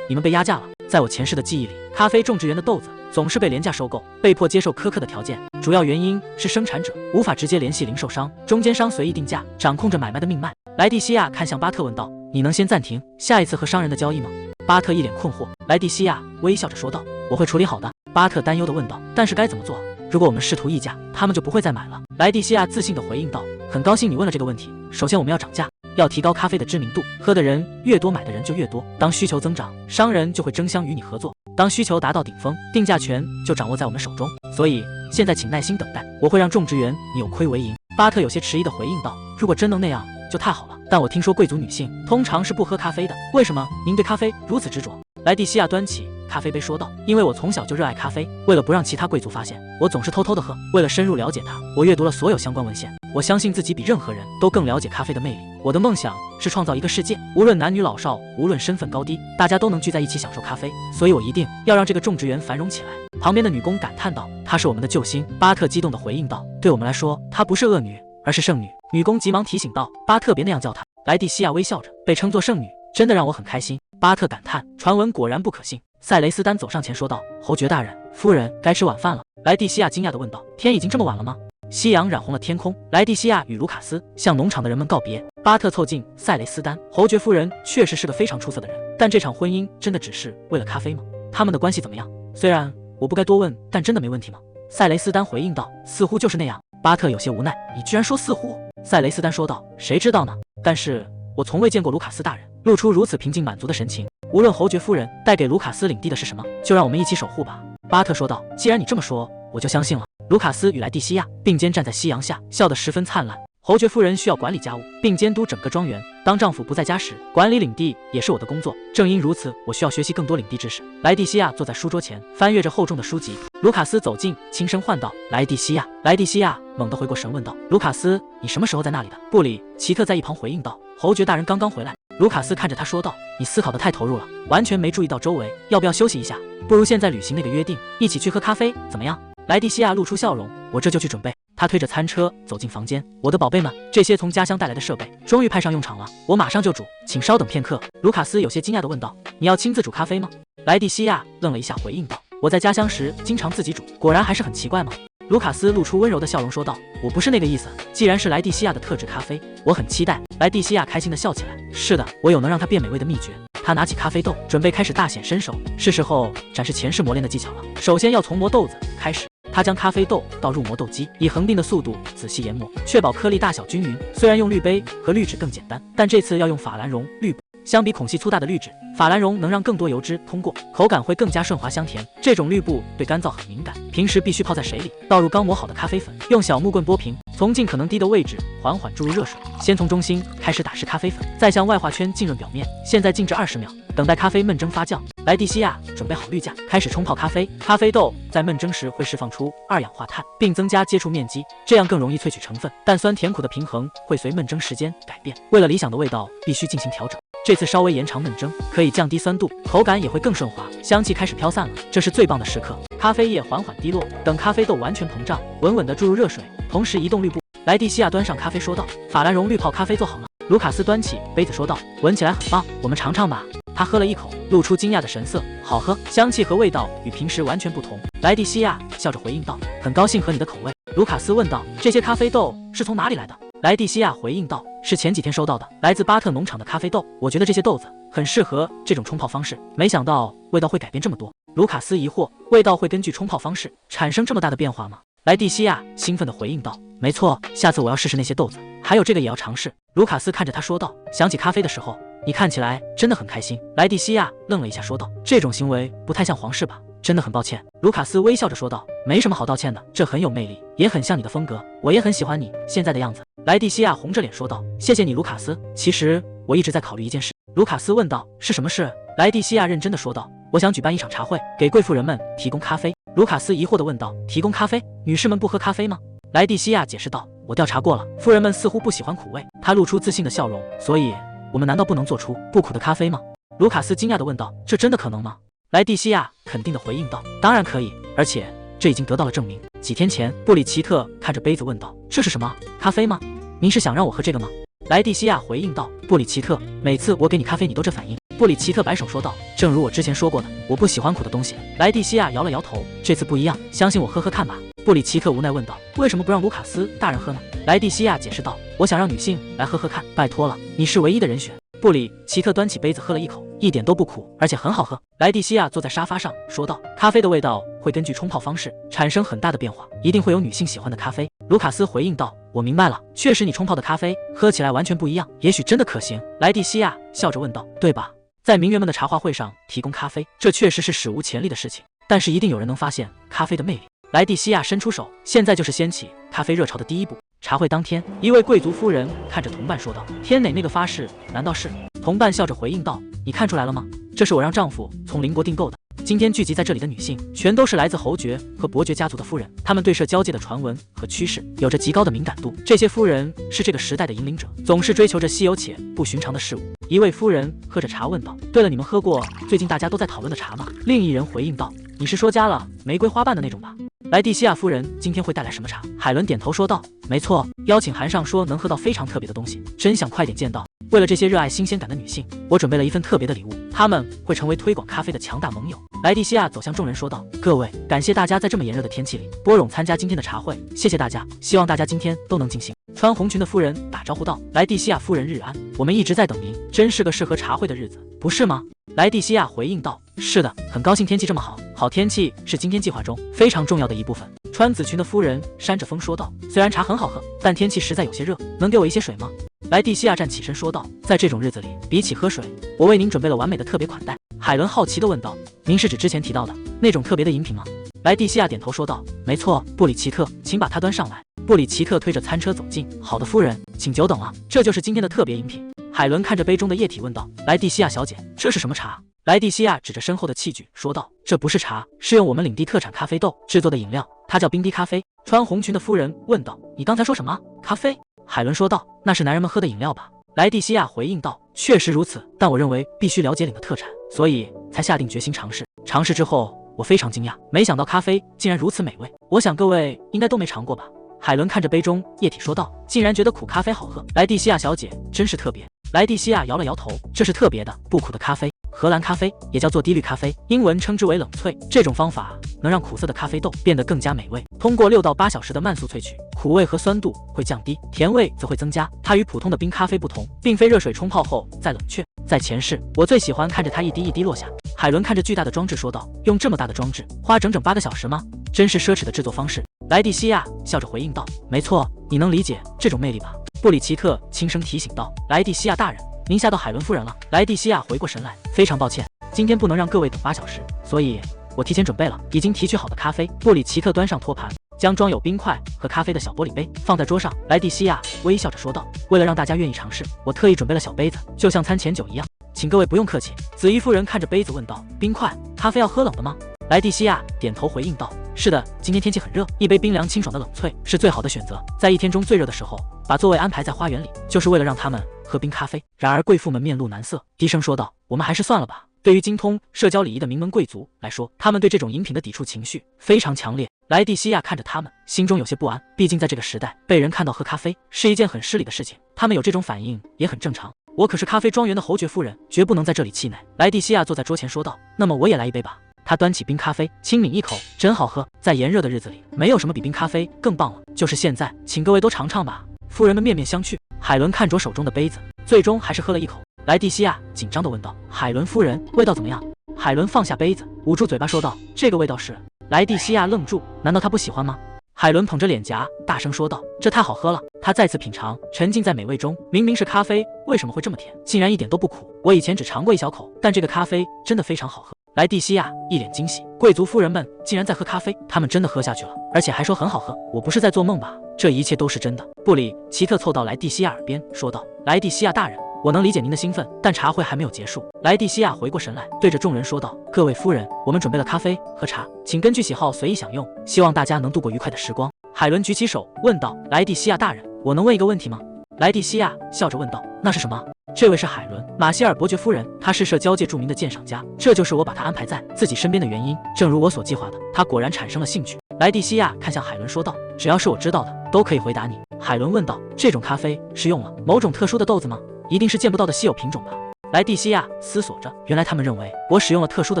Speaker 1: 你們被壓價了。在我前世的記憶裡，咖啡種植園的豆子總是被廉價收購，被迫接受苛刻的條件，主要原因是生產者無法直接聯繫零售商，中間商隨意定價，掌控着買賣的命脈。”萊蒂西亞看向巴特問道：“你能先暫停下一次和商人的交易嗎？”巴特一臉困惑，萊蒂西亞微笑着說道：“我會處理好的。”巴特擔憂地問道：“但是該怎麼做？如果我們試圖議價，他們就不會再買了。”萊蒂西亞自信地回應道：“很高興你問了這個問題。首先我們要漲價，要提高咖啡的知名度，喝的人越多，買的人就越多。當需求增長，商人就會爭相與你合作。當需求達到頂峰，定價權就掌握在我們手中。所以現在請耐心等待，我會讓種植園扭虧為盈。”巴特有些遲疑地回應道：“如果真能那樣，就太好了。但我聽說貴族女性通常是不喝咖啡的，為什麼您對咖啡如此執着？”萊蒂西亞端起咖啡杯說道：“因為我從小就熱愛咖啡，為了不讓其他貴族發現，我總是偷偷的喝。為了深入了解它，我閱讀了所有相關文獻。我相信自己比任何人都更了解咖啡的魅力。我的夢想是創造一個世界，無論男女老少，無論身份高低，大家都能聚在一起享受咖啡。所以我一定要讓這個種植園繁榮起來。”旁邊的女工感嘆道：“她是我們的救星。”巴特激動地回應道：“對我們來說，她不是惡女，而是聖女。”女工急忙提醒道：“巴特別那樣叫她。”萊蒂西亞微笑着，被稱作聖女，真的讓我很開心。巴特感嘆，傳聞果然不可信。塞雷斯丹走上前說道：“侯爵大人，夫人該吃晚飯了。”萊蒂西亞驚訝地問道：“天已經這麼晚了嗎？”夕陽染紅了天空，萊蒂西亞與盧卡斯向農場的人們告別。巴特湊近塞雷斯丹：“侯爵夫人確實是個非常出色的人，但這場婚姻真的只是為了咖啡嗎？他們的關係怎麼樣？雖然我不該多問，但真的沒問題嗎？”塞雷斯丹回應道：“似乎就是那樣。”巴特有些無奈：“你居然說似乎？”塞雷斯丹說道：“誰知道呢？但是我從未見過盧卡斯大人露出如此平靜滿足的神情。無論侯爵夫人帶給盧卡斯領地的是什麼，就讓我們一起守護吧。”巴特說道：“既然你這麼說，我就相信了。”盧卡斯與萊蒂西亞並肩站在夕陽下，笑得十分燦爛。侯爵夫人需要管理家務，並監督整個莊園。當丈夫不在家時，管理領地也是我的工作。正因如此，我需要學習更多領地知識。萊蒂西亞坐在書桌前，翻閱着厚重的書籍。盧卡斯走近，輕聲喚道：“萊蒂西亞！”萊蒂西亞猛地回過神，問道：“盧卡斯，你什麼時候在那裡的？”布里奇特在一旁回應道：“侯爵大人剛剛回來。”盧卡斯看着他說道：“你思考得太投入了，完全沒注意到周圍，要不要休息一下？不如現在履行那個約定，一起去喝咖啡，怎麼樣？”萊蒂西亞露出笑容：“我這就去準備。”他推着餐車走進房間。“我的寶貝們，這些從家鄉帶來的設備終於派上用場了，我馬上就煮，請稍等片刻。”盧卡斯有些驚訝地問道：“你要親自煮咖啡嗎？”萊蒂西亞愣了一下，回應道：“我在家鄉時經常自己煮，果然還是很奇怪嗎？”盧卡斯露出溫柔的笑容說道：“我不是那個意思，既然是萊蒂西亞的特制咖啡，我很期待。”萊蒂西亞開心地笑起來：“是的，我有能讓它變美味的秘訣。”他拿起咖啡豆，準備開始大顯身手，是時候展示前世磨練的技巧了。首先要從磨豆子開始。他將咖啡豆倒入磨豆機，以恒定的速度仔細研磨，確保顆粒大小均匀。雖然用濾杯和濾紙更簡單，但這次要用法蘭絨濾布。相比孔隙粗大的濾紙，法蘭絨能讓更多油脂通過，口感會更加順滑香甜。這種濾布對乾燥很敏感，平時必須泡在水裡，倒入剛磨好的咖啡粉，用小木棍撥平，從盡可能低的位置緩緩注入熱水。先從中心開始打濕咖啡粉，再向外畫圈浸潤表面。現在靜置20秒，等待咖啡燜蒸發酵。萊蒂西亞準備好濾架，開始沖泡咖啡。咖啡豆在燜蒸時會釋放出二氧化碳，並增加接觸面積，這樣更容易萃取成分。但酸甜苦的平衡會隨燜蒸時間改變，為了理想的味道，必須進行調整。這次稍微延長燜蒸，可以降低酸度，口感也會更順滑，香氣開始飄散了。這是最棒的時刻，咖啡液緩緩滴落，等咖啡豆完全膨脹，穩穩地注入熱水，同時移動濾布。萊蒂西亞端上咖啡說道：“法蘭絨濾泡咖啡做好了。”盧卡斯端起杯子說道：“聞起來很棒，我們嘗嘗吧。”他喝了一口，露出驚訝的神色：“好喝，香氣和味道與平時完全不同。”萊蒂西亞笑着回應道：“很高興合你的口味。”盧卡斯問道：“這些咖啡豆是從哪裡來的？”萊蒂西亞回應道：“是前幾天收到的，來自巴特農場的咖啡豆。我覺得這些豆子很適合這種沖泡方式，沒想到味道會改變這麼多。”盧卡斯疑惑：“味道會根據沖泡方式產生這麼大的變化嗎？”萊蒂西亞興奮地回應道：“沒錯，下次我要試試那些豆子，還有這個也要嘗試。”盧卡斯看着他說道：“想起咖啡的時候，你看起來真的很開心。”萊蒂西亞愣了一下說道：“這種行為不太像皇室吧？真的很抱歉。”盧卡斯微笑着說道：“沒什麼好道歉的，這很有魅力，也很像你的風格，我也很喜歡你現在的樣子。”萊蒂西亞紅着臉說道：“謝謝你，盧卡斯。其實我一直在考慮一件事。”盧卡斯問道：“是什麼事？”萊蒂西亞認真的說道：“我想舉辦一場茶會，給貴婦人們提供咖啡。盧卡斯疑惑地問道：提供咖啡？女士們不喝咖啡嗎？萊蒂西亞解釋道：我調查過了，婦人們似乎不喜歡苦味。她露出自信的笑容，所以我們難道不能做出不苦的咖啡嗎？盧卡斯驚訝地問道：這真的可能嗎？萊蒂西亞肯定地回應道：當然可以，而且這已經得到了證明。幾天前，布里奇特看着杯子問道：這是什麼？咖啡嗎？您是想讓我喝這個嗎？萊蒂西亞回應道：布里奇特，每次我給你咖啡你都這反應。布里奇特擺手說道：正如我之前說過的，我不喜歡苦的東西。萊蒂西亞搖了搖頭，這次不一樣，相信我喝喝看吧。布里奇特無奈問道：為什麼不讓盧卡斯大人喝呢？萊蒂西亞解釋道：我想讓女性來喝喝看，拜托了，你是唯一的人選。布里奇特端起杯子喝了一口，一點都不苦，而且很好喝。萊蒂西亞坐在沙發上說道：咖啡的味道會根據沖泡方式產生很大的變化，一定會有女性喜歡的咖啡。盧卡斯回應道：我明白了，確實你沖泡的咖啡喝起來完全不一樣，也許真的可行。萊蒂西亞笑着問道：對吧？在名媛們的茶話會上提供咖啡，這確實是史無前例的事情，但是一定有人能發現咖啡的魅力。萊蒂西亞伸出手，現在就是掀起咖啡熱潮的第一步。茶會當天，一位貴族夫人看着同伴說道：天哪，那個發飾難道是？同伴笑着回應道：你看出來了嗎？這是我讓丈夫從鄰國訂購的。今天聚集在這裡的女性，全都是來自侯爵和伯爵家族的夫人，她們對社交界的傳聞和趨勢有着極高的敏感度。這些夫人是這個時代的引領者，總是追求着稀有且不尋常的事物。一位夫人喝着茶問道：對了，你们喝過最近大家都在討論的茶嗎？另一人回應道：你是說加了玫瑰花瓣的那種吧？萊蒂西亞夫人今天會帶來什麼茶？海倫點頭說道：沒錯，邀請函上說能喝到非常特別的東西，真想快點見到。為了這些熱愛新鮮感的女性，我準備了一份特別的禮物，她們會成為推廣咖啡的強大盟友。萊蒂西亞走向眾人說道：各位，感謝大家在這麼炎熱的天氣裡撥冗參加今天的茶會，謝謝大家，希望大家今天都能盡興。穿紅裙的夫人打招呼道：萊蒂西亞夫人日安，我們一直在等您，真是個適合茶會的日子，不是嗎？萊蒂西亞回應道：是的，很高興天氣這麼好，好天氣是今天計劃中非常重要的一部分。穿紫裙的夫人扇着風說道：雖然茶很好喝，但天氣實在有些熱，能給我一些水嗎？萊蒂西亞站起身說道：在這種日子裡，比起喝水，我為您準備了完美的特別款待。海倫好奇地問道：您是指之前提到的那種特別的飲品嗎？萊蒂西亞點頭說道：沒錯，布里奇特，請把它端上來。布里奇特推着餐車走近：好的，夫人，請久等了，這就是今天的特別飲品。海倫看着杯中的液體問道：萊蒂西亞小姐，這是什麼茶？萊蒂西亞指着身後的器具說道：這不是茶，是用我們領地特產咖啡豆制作的飲料，它叫冰滴咖啡。穿紅裙的夫人問道：你剛才說什麼？咖啡？海倫說道：那是男人們喝的飲料吧？萊蒂西亞回應道：確實如此，但我認為必須了解領的特產，所以才下定決心嘗試。嘗試之後，我非常驚訝，沒想到咖啡竟然如此美味。我想各位應該都沒嘗過吧？海倫看着杯中液體說道：竟然覺得苦咖啡好喝，萊蒂西亞小姐真是特別。萊蒂西亞搖了搖頭，這是特別的不苦的咖啡。荷蘭咖啡也叫做低濾咖啡，英文稱之為冷萃。這種方法能讓苦澀的咖啡豆變得更加美味。通過6到8小時的慢速萃取，苦味和酸度會降低，甜味則会增加。它與普通的冰咖啡不同，並非熱水沖泡後再冷卻。在前世，我最喜歡看着它一滴一滴落下。海倫看着巨大的裝置說道：用這麼大的裝置花整整8個小時嗎？真是奢侈的制作方式。萊蒂西亞笑着回應道：沒錯，你能理解這種魅力吧？布里奇特輕聲提醒道：萊蒂西亞大人，您嚇到海倫夫人了。萊蒂西亞回過神來，非常抱歉，今天不能讓各位等8小時，所以我提前準備了已經提取好的咖啡。布里奇特端上托盤，將裝有冰塊和咖啡的小玻璃杯放在桌上。萊蒂西亞微笑着說道：為了讓大家願意嘗試，我特意準備了小杯子，就像餐前酒一樣，請各位不用客氣。紫衣夫人看着杯子問道：冰塊？咖啡要喝冷的嗎？萊蒂西亞點頭回應道：是的，今天天氣很熱，一杯冰涼清爽的冷萃是最好的選擇。在一天中最熱的時候，把座位安排在花園裡，就是為了讓他們喝冰咖啡。然而貴婦們面露難色，低聲說道：我們還是算了吧。對於精通社交禮儀的名門貴族來說，他們對這種飲品的抵觸情緒非常強烈。萊蒂西亞看着他們，心中有些不安，畢竟在這個時代，被人看到喝咖啡是一件很失禮的事情，他們有這種反應也很正常。我可是咖啡莊園的侯爵夫人，絕不能在這裡氣餒。萊蒂西亞坐在桌前說道：那麼我也來一杯吧。他端起冰咖啡，輕抿一口，真好喝。在炎熱的日子裡，沒有什麼比冰咖啡更棒了。就是現在，請各位都嘗嘗吧。夫人們面面相覷。海倫看着手中的杯子，最終還是喝了一口。萊蒂西亞緊張地問道：海倫夫人，味道怎麼樣？海倫放下杯子，捂住嘴巴說道：這個味道是……萊蒂西亞愣住，難道她不喜歡嗎？海倫捧着臉頰，大聲說道：這太好喝了。她再次品嘗，沉浸在美味中。明明是咖啡，為什麼會這麼甜？竟然一點都不苦。我以前只嘗過一小口，但這個咖啡真的非常好喝。萊蒂西亞一臉驚喜，貴族夫人們竟然在喝咖啡，他們真的喝下去了，而且還說很好喝。我不是在做夢吧？這一切都是真的。布里奇特湊到萊蒂西亞耳邊說道：萊蒂西亞大人，我能理解您的興奮，但茶會還沒有結束。萊蒂西亞回過神來，對着眾人說道：“各位夫人，我們準備了咖啡和茶，請根據喜好隨意享用，希望大家能度過愉快的時光。”海倫舉起手問道：“萊蒂西亞大人，我能問一個問題嗎？”萊蒂西亞笑着問道：“那是什麼？”這位是海倫·馬歇爾伯爵夫人，她是社交界著名的鑑賞家，這就是我把她安排在自己身邊的原因。正如我所計劃的，她果然產生了興趣。萊蒂西亞看向海倫說道：“只要是我知道的，都可以回答你。”海倫問道：“這種咖啡是用了某種特殊的豆子嗎？一定是見不到的稀有品種吧？”萊蒂西亞思索着，原來他們認為我使用了特殊的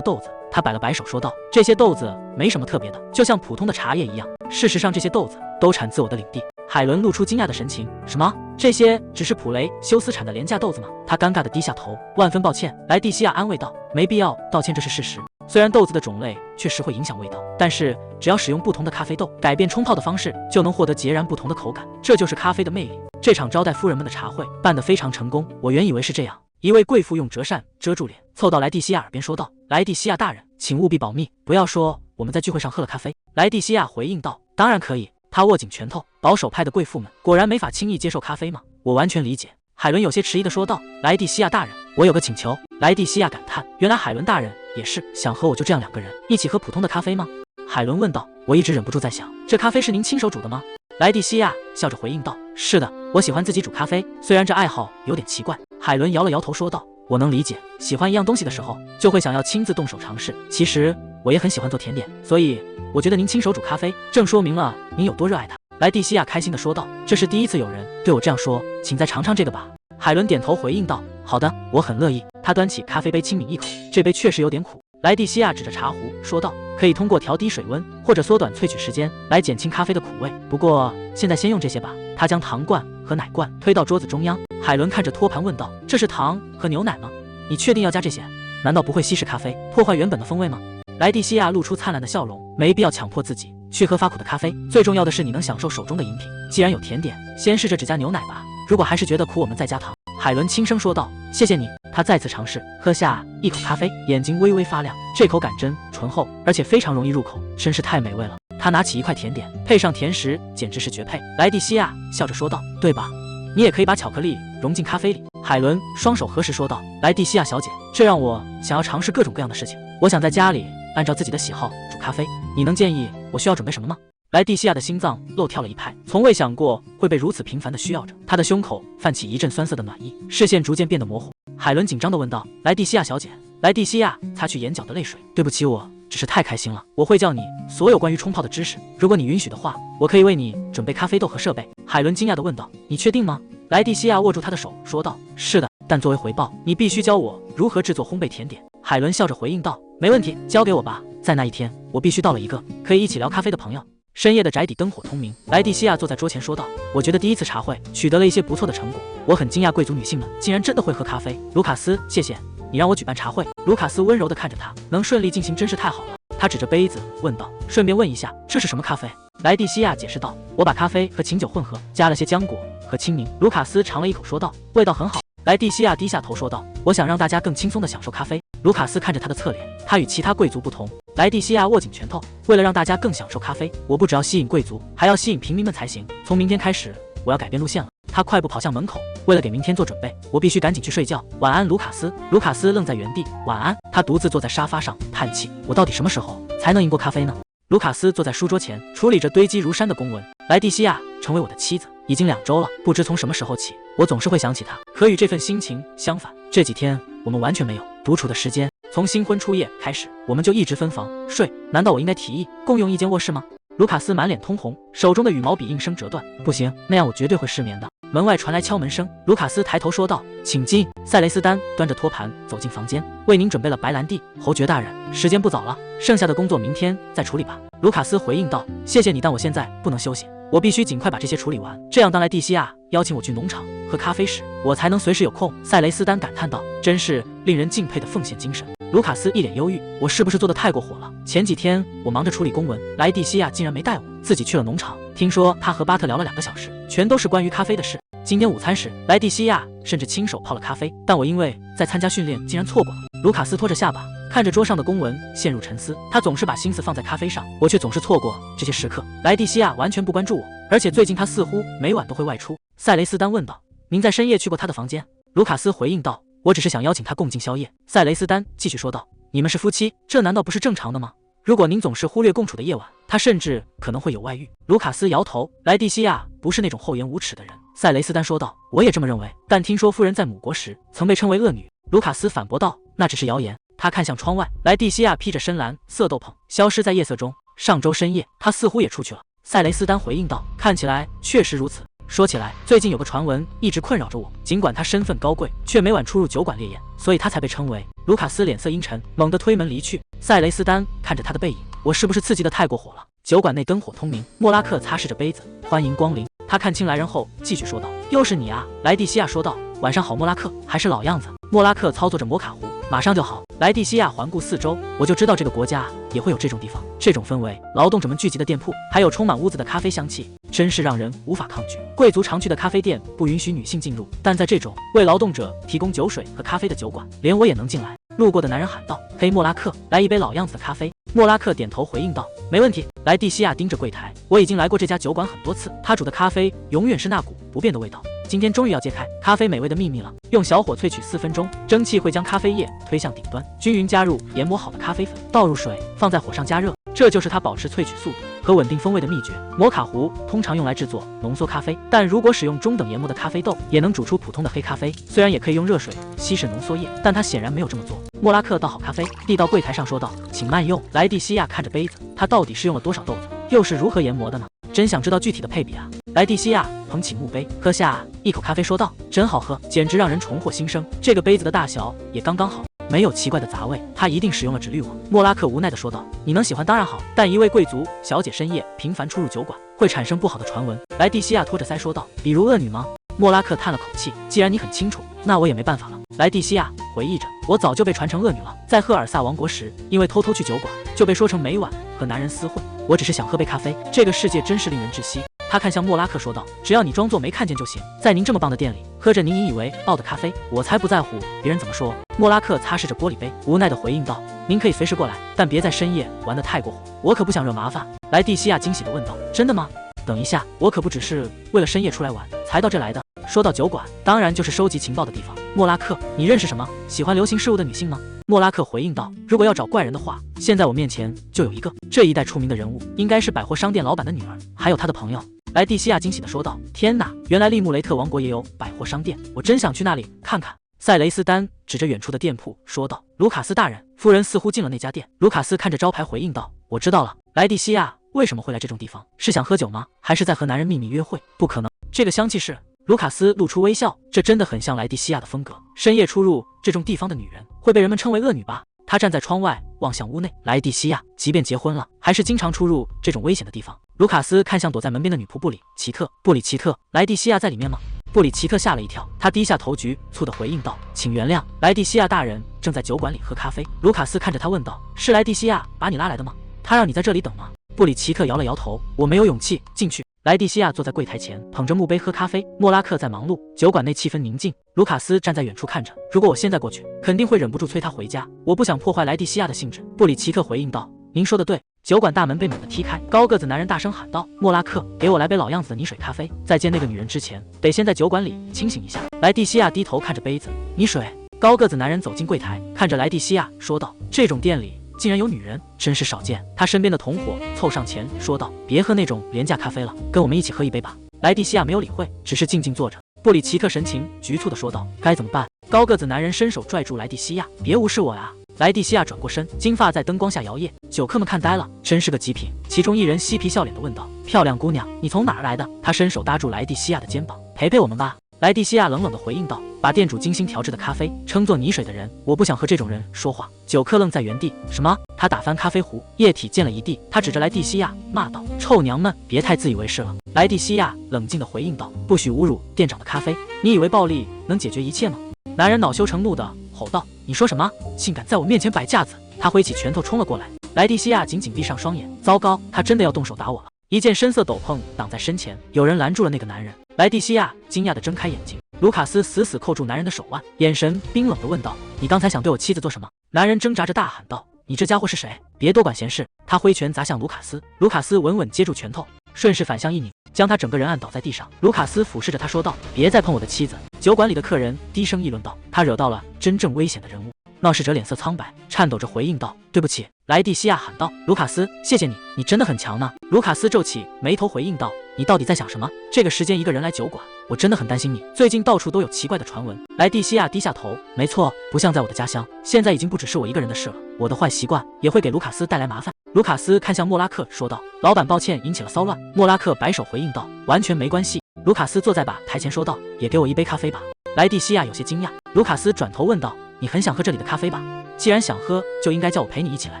Speaker 1: 豆子。他擺了擺手說道：“這些豆子沒什麼特別的，就像普通的茶葉一樣。事實上，這些豆子都產自我的領地。”海倫露出驚訝的神情：“什麼？這些只是普雷修斯產的廉價豆子嗎？”他尷尬地低下頭，萬分抱歉。萊蒂西亞安慰道：“沒必要道歉，這是事實。雖然豆子的種類確實會影響味道，但是只要使用不同的咖啡豆，改變沖泡的方式，就能獲得截然不同的口感。這就是咖啡的魅力。這場招待夫人們的茶會辦得非常成功，我原以為是這樣。”一位貴婦用折扇遮住臉，湊到萊蒂西亞耳邊說道：“萊蒂西亞大人，請務必保密，不要說我們在聚會上喝了咖啡。”萊蒂西亞回應道：“當然可以。”他握緊拳頭。保守派的貴婦們果然沒法輕易接受咖啡嗎？我完全理解。海倫有些遲疑地說道：“萊蒂西亞大人，我有個請求。”萊蒂西亞感嘆：“原來海倫大人也是想和我就這樣兩個人一起喝普通的咖啡嗎？”海倫問道：“我一直忍不住在想，這咖啡是您親手煮的嗎？”萊蒂西亞笑着回應道：“是的，我喜歡自己煮咖啡，雖然這愛好有點奇怪。”海倫搖了搖頭說道：“我能理解，喜歡一樣東西的時候，就會想要親自動手嘗試。其實我也很喜歡做甜點，所以我覺得您親手煮咖啡，正說明了您有多熱愛它。”萊蒂西亞開心地說道：“這是第一次有人對我這樣說，請再嘗嘗這個吧。”海倫點頭回應道：“好的，我很樂意。”他端起咖啡杯輕抿一口，這杯確實有點苦。萊蒂西亞指着茶壺說道：“可以通過調低水溫或者縮短萃取時間來減輕咖啡的苦味。不過現在先用這些吧。”他將糖罐和奶罐推到桌子中央。海倫看着托盤問道：“這是糖和牛奶嗎？你確定要加這些？難道不會稀釋咖啡，破壞原本的風味嗎？”萊蒂西亞露出燦爛的笑容，沒必要強迫自己去喝發苦的咖啡，最重要的是你能享受手中的飲品。既然有甜點，先試着只加牛奶吧，如果還是覺得苦，我們再加糖。海倫輕聲說道：“謝謝你。”他再次嘗試喝下一口咖啡，眼睛微微發亮，這口感真醇厚，而且非常容易入口，真是太美味了。他拿起一塊甜點，配上甜食，簡直是絕配。萊蒂西亞笑着說道：“對吧？你也可以把巧克力融進咖啡裡。”海倫雙手合十說道：“萊蒂西亞小姐，這讓我想要嘗試各種各樣的事情。我想在家裡按照自己的喜好煮咖啡，你能建議我需要準備什麼嗎？”萊蒂西亞的心臟漏跳了一拍，從未想過會被如此頻繁地需要着。他的胸口泛起一陣酸澀的暖意，視線逐漸變得模糊。海倫緊張地問道：“萊蒂西亞小姐。”萊蒂西亞擦去眼角的淚水：“對不起，我只是太開心了。我會教你所有關於沖泡的知識，如果你允許的話，我可以為你準備咖啡豆和設備。”海倫驚訝地問道：“你確定嗎？”萊蒂西亞握住他的手說道：“是的，但作為回報，你必須教我如何制作烘焙甜點。”海倫笑着回應道：“沒問題，交給我吧。”在那一天，我必須到了一個可以一起聊咖啡的朋友。深夜的宅邸燈火通明，萊蒂西亞坐在桌前說道：“我覺得第一次茶會取得了一些不錯的成果，我很驚訝貴族女性們竟然真的會喝咖啡。”盧卡斯，謝謝你讓我舉辦茶會。盧卡斯溫柔地看着他，能順利進行真是太好了。他指着杯子問道：“順便問一下，這是什麼咖啡？”萊蒂西亞解釋道：“我把咖啡和琴酒混合，加了些漿果和青檸。”盧卡斯嘗了一口說道：“味道很好。”萊蒂西亞低下頭說道：“我想讓大家更輕鬆地享受咖啡。”盧卡斯看着他的側臉，他與其他貴族不同。萊蒂西亞握緊拳頭，為了讓大家更享受咖啡，我不只要吸引貴族，還要吸引平民們才行。從明天開始，我要改變路線了。他快步跑向门口，為了給明天做準備，我必須趕緊去睡覺。晚安，盧卡斯。盧卡斯愣在原地。晚安。他獨自坐在沙發上，嘆氣：我到底什麼時候才能贏過咖啡呢？盧卡斯坐在書桌前，處理着堆積如山的公文。萊蒂西亞成為我的妻子已經2週了，不知從什麼時候起，我總是會想起她。可與這份心情相反，這幾天我們完全沒有獨處的時間。從新婚初夜開始，我們就一直分房睡。難道我應該提議共用一間臥室嗎？盧卡斯滿臉通紅，手中的羽毛筆應聲折斷。不行，那樣我絕對會失眠的。門外傳來敲門聲，盧卡斯抬頭說道：“請進。”塞雷斯丹端着托盤走進房間：“為您準備了白蘭地。”侯爵大人，時間不早了，剩下的工作明天再處理吧。盧卡斯回應道：“謝謝你，但我現在不能休息，我必須盡快把這些處理完，這樣當萊蒂西亞邀請我去農場喝咖啡時，我才能隨時有空。”塞雷斯丹感嘆道：“真是令人敬佩的奉獻精神。”盧卡斯一臉憂鬱：“我是不是做得太過火了？前幾天我忙着處理公文，萊蒂西亞竟然沒帶我，自己去了農場。聽說他和巴特聊了2個小時，全都是關於咖啡的事。今天午餐時，萊蒂西亞甚至親手泡了咖啡，但我因為在參加訓練，竟然錯過了。”盧卡斯拖着下巴，看着桌上的公文，陷入沉思。他總是把心思放在咖啡上，我卻總是錯過這些時刻。萊蒂西亞完全不關注我，而且最近他似乎每晚都會外出。塞雷斯丹問道：“您在深夜去過他的房間？”盧卡斯回應道：“我只是想邀請他共進宵夜。”塞雷斯丹繼續說道：“你們是夫妻，這難道不是正常的嗎？如果您總是忽略共處的夜晚，他甚至可能會有外遇。”盧卡斯搖頭，萊蒂西亞不是那種厚顏無恥的人。塞雷斯丹說道：“我也這麼認為，但聽說夫人在母國時曾被稱為惡女。”盧卡斯反駁道：“那只是謠言。”他看向窗外，萊蒂西亞披着深藍色斗篷，消失在夜色中。上周深夜，他似乎也出去了。塞雷斯丹回應道：“看起來確實如此。說起來，最近有個傳聞一直困擾着我，儘管他身份高貴，卻每晚出入酒館烈焰，所以他才被稱為。”盧卡斯臉色陰沉，猛地推門離去。塞雷斯丹看着他的背影，我是不是刺激得太過火了？酒馆內燈火通明，莫拉克擦拭着杯子，歡迎光臨。他看清來人後，繼續說道：“又是你啊！”萊蒂西亞說道：“晚上好，莫拉克，還是老樣子。”莫拉克操作着摩卡壺，馬上就好。萊蒂西亞環顧四周，我就知道這個國家也會有這種地方，這種氛圍，勞動者們聚集的店鋪，還有充滿屋子的咖啡香氣，真是讓人無法抗拒。貴族常去的咖啡店不允許女性進入，但在這種為勞動者提供酒水和咖啡的酒馆，連我也能进来。路過的男人喊道：“嘿，莫拉克，來一杯老樣子的咖啡。”莫拉克點頭回應道：“没問題。”萊蒂西亞盯着櫃檯，我已經來過這家酒館很多次，他煮的咖啡永遠是那股不變的味道。今天終於要揭開咖啡美味的秘密了。用小火萃取4分鐘，蒸汽會將咖啡液推向頂端，均勻加入研磨好的咖啡粉，倒入水，放在火上加熱。這就是它保持萃取速度和穩定風味的秘訣。摩卡壺通常用來制作濃縮咖啡，但如果使用中等研磨的咖啡豆，也能煮出普通的黑咖啡。雖然也可以用熱水稀釋濃縮液，但他顯然沒有這麼做。莫拉克倒好咖啡，遞到櫃檯上說道：“請慢用。”萊蒂西亞看着杯子，他到底是用了多少豆子，又是如何研磨的呢？真想知道具體的配比啊！萊蒂西亞捧起木杯，喝下一口咖啡，說道：“真好喝，簡直讓人重獲新生。這個杯子的大小也剛剛好，沒有奇怪的雜味，他一定使用了直濾網。”莫拉克無奈地說道：“你能喜歡當然好，但一位貴族小姐深夜頻繁出入酒館，會產生不好的傳聞。”萊蒂西亞托着腮說道：“比如惡女嗎？”莫拉克嘆了口氣：“既然你很清楚，那我也沒辦法了。”萊蒂西亞回憶着：“我早就被傳成惡女了，在赫爾薩王國時，因為偷偷去酒館，就被說成每晚和男人廝混。我只是想喝杯咖啡，這個世界真是令人窒息。”他看向莫拉克說道：“只要你裝作沒看見就行，在您這麼棒的店裡喝着您引以為傲的咖啡，我才不在乎別人怎麼說。”莫拉克擦拭着玻璃杯，無奈地回應道：“您可以隨時過來，但別在深夜玩得太過火，我可不想惹麻煩。”萊蒂西亞驚喜地問道：“真的嗎？等一下，我可不只是為了深夜出來玩才到這來的。”說到酒館，當然就是收集情報的地方。莫拉克，你認識什麼喜歡流行事物的女性嗎？莫拉克回應道：“如果要找怪人的話，現在我面前就有一個。這一帶出名的人物，應該是百貨商店老板的女兒，還有他的朋友。”萊蒂西亞驚喜地說道：“天哪，原來利穆雷特王國也有百貨商店，我真想去那裡看看。”塞雷斯丹指着遠處的店鋪說道：“盧卡斯大人，夫人似乎進了那家店。”盧卡斯看着招牌回應道：“我知道了。”萊蒂西亞為什麼會來這種地方？是想喝酒嗎？還是在和男人秘密約會？不可能，這個香氣是……盧卡斯露出微笑，這真的很像萊蒂西亞的風格。深夜出入這種地方的女人，會被人們稱為惡女吧？他站在窗外望向屋內，萊蒂西亞即便結婚了，還是經常出入這種危險的地方。盧卡斯看向躲在門邊的女僕布里奇特，布里奇特，萊蒂西亞在裡面嗎？布里奇特嚇了一跳，他低下頭局促地回應道：“請原諒，萊蒂西亞大人正在酒館裡喝咖啡。”盧卡斯看着他問道：“是萊蒂西亞把你拉來的嗎？他讓你在這裡等嗎？”布里奇特搖了搖頭：“我沒有勇氣進去。”萊蒂西亞坐在櫃檯前，捧着木杯喝咖啡。莫拉克在忙碌，酒館內氣氛寧靜。盧卡斯站在遠處看着，如果我現在過去，肯定會忍不住催他回家。我不想破壞萊蒂西亞的興致。布里奇特回應道：“您說的對。”酒館大門被猛地踢開，高個子男人大聲喊道：“莫拉克，給我來杯老樣子的泥水咖啡。再見那個女人之前，得先在酒館裡清醒一下。”萊蒂西亞低頭看着杯子，泥水。高個子男人走進櫃檯，看着萊蒂西亞說道：“這種店裡竟然有女人，真是少見。”他身邊的同夥湊上前說道：“別喝那種廉價咖啡了，跟我們一起喝一杯吧。”萊蒂西亞沒有理會，只是靜靜坐着。布里奇特神情局促地說道：“該怎麼辦？”高個子男人伸手拽住萊蒂西亞：“別無視我呀！”萊蒂西亞轉過身，金髮在燈光下搖曳，酒客們看呆了，真是個極品。其中一人嬉皮笑臉地問道：“漂亮姑娘，你從哪兒來的？”他伸手搭住萊蒂西亞的肩膀：“陪陪我們吧。”萊蒂西亞冷冷地回應道：“把店主精心調製的咖啡稱作泥水的人，我不想和這種人說話。”酒客愣在原地。什麼？他打翻咖啡壺，液體濺了一地。他指着萊蒂西亞罵道：“臭娘們，別太自以為是了。”萊蒂西亞冷靜地回應道：“不許侮辱店長的咖啡。你以為暴力能解決一切嗎？”男人惱羞成怒地吼道：“你說什麼？竟敢在我面前擺架子！”他揮起拳頭衝了過來。萊蒂西亞緊緊閉上雙眼，糟糕，他真的要動手打我了。一件深色斗篷擋在身前，有人攔住了那個男人。萊蒂西亞驚訝地睜開眼睛，盧卡斯死死扣住男人的手腕，眼神冰冷地問道：“你剛才想對我妻子做什麼？”男人掙扎着大喊道：“你這家伙是誰？別多管閒事！”他揮拳砸向盧卡斯，盧卡斯穩穩接住拳頭，順勢反向一擰，將他整個人按倒在地上。盧卡斯俯視着他說道：“別再碰我的妻子！”酒館裡的客人低聲議論道：“他惹到了真正危險的人物。”鬧事者臉色蒼白，顫抖着回應道：“對不起。”萊蒂西亞喊道：“盧卡斯，謝謝你，你真的很強呢。”盧卡斯皺起眉頭回應道：“你到底在想什麼？這個時間一個人來酒館，我真的很擔心你。最近到處都有奇怪的傳聞。”萊蒂西亞低下頭：“沒錯，不像在我的家鄉，現在已經不只是我一個人的事了。我的壞習慣也會給盧卡斯帶來麻煩。”盧卡斯看向莫拉克說道：“老闆，抱歉引起了騷亂。”莫拉克擺手回應道：“完全沒關係。”盧卡斯坐在吧台前說道：“也給我一杯咖啡吧。”萊蒂西亞有些驚訝，盧卡斯轉頭問道：“你很想喝這裡的咖啡吧？既然想喝，就應該叫我陪你一起來。”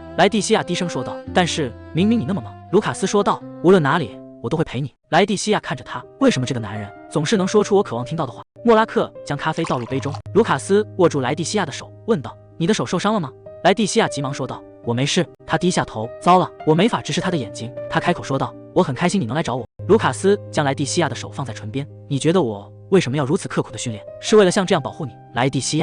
Speaker 1: 萊蒂西亞低聲說道：“但是明明你那麼忙。”盧卡斯說道：“無論哪裡，我都會陪你。”萊蒂西亞看着他，為什麼這個男人總是能說出我渴望聽到的話？莫拉克將咖啡倒入杯中，盧卡斯握住萊蒂西亞的手，問道：“你的手受傷了嗎？”萊蒂西亞急忙說道：“我沒事。”他低下頭，糟了，我沒法直視他的眼睛。他開口說道：“我很開心你能來找我。”盧卡斯將萊蒂西亞的手放在唇邊：“你覺得我為什麼要如此刻苦的訓練？是為了像這樣保護你。”萊蒂西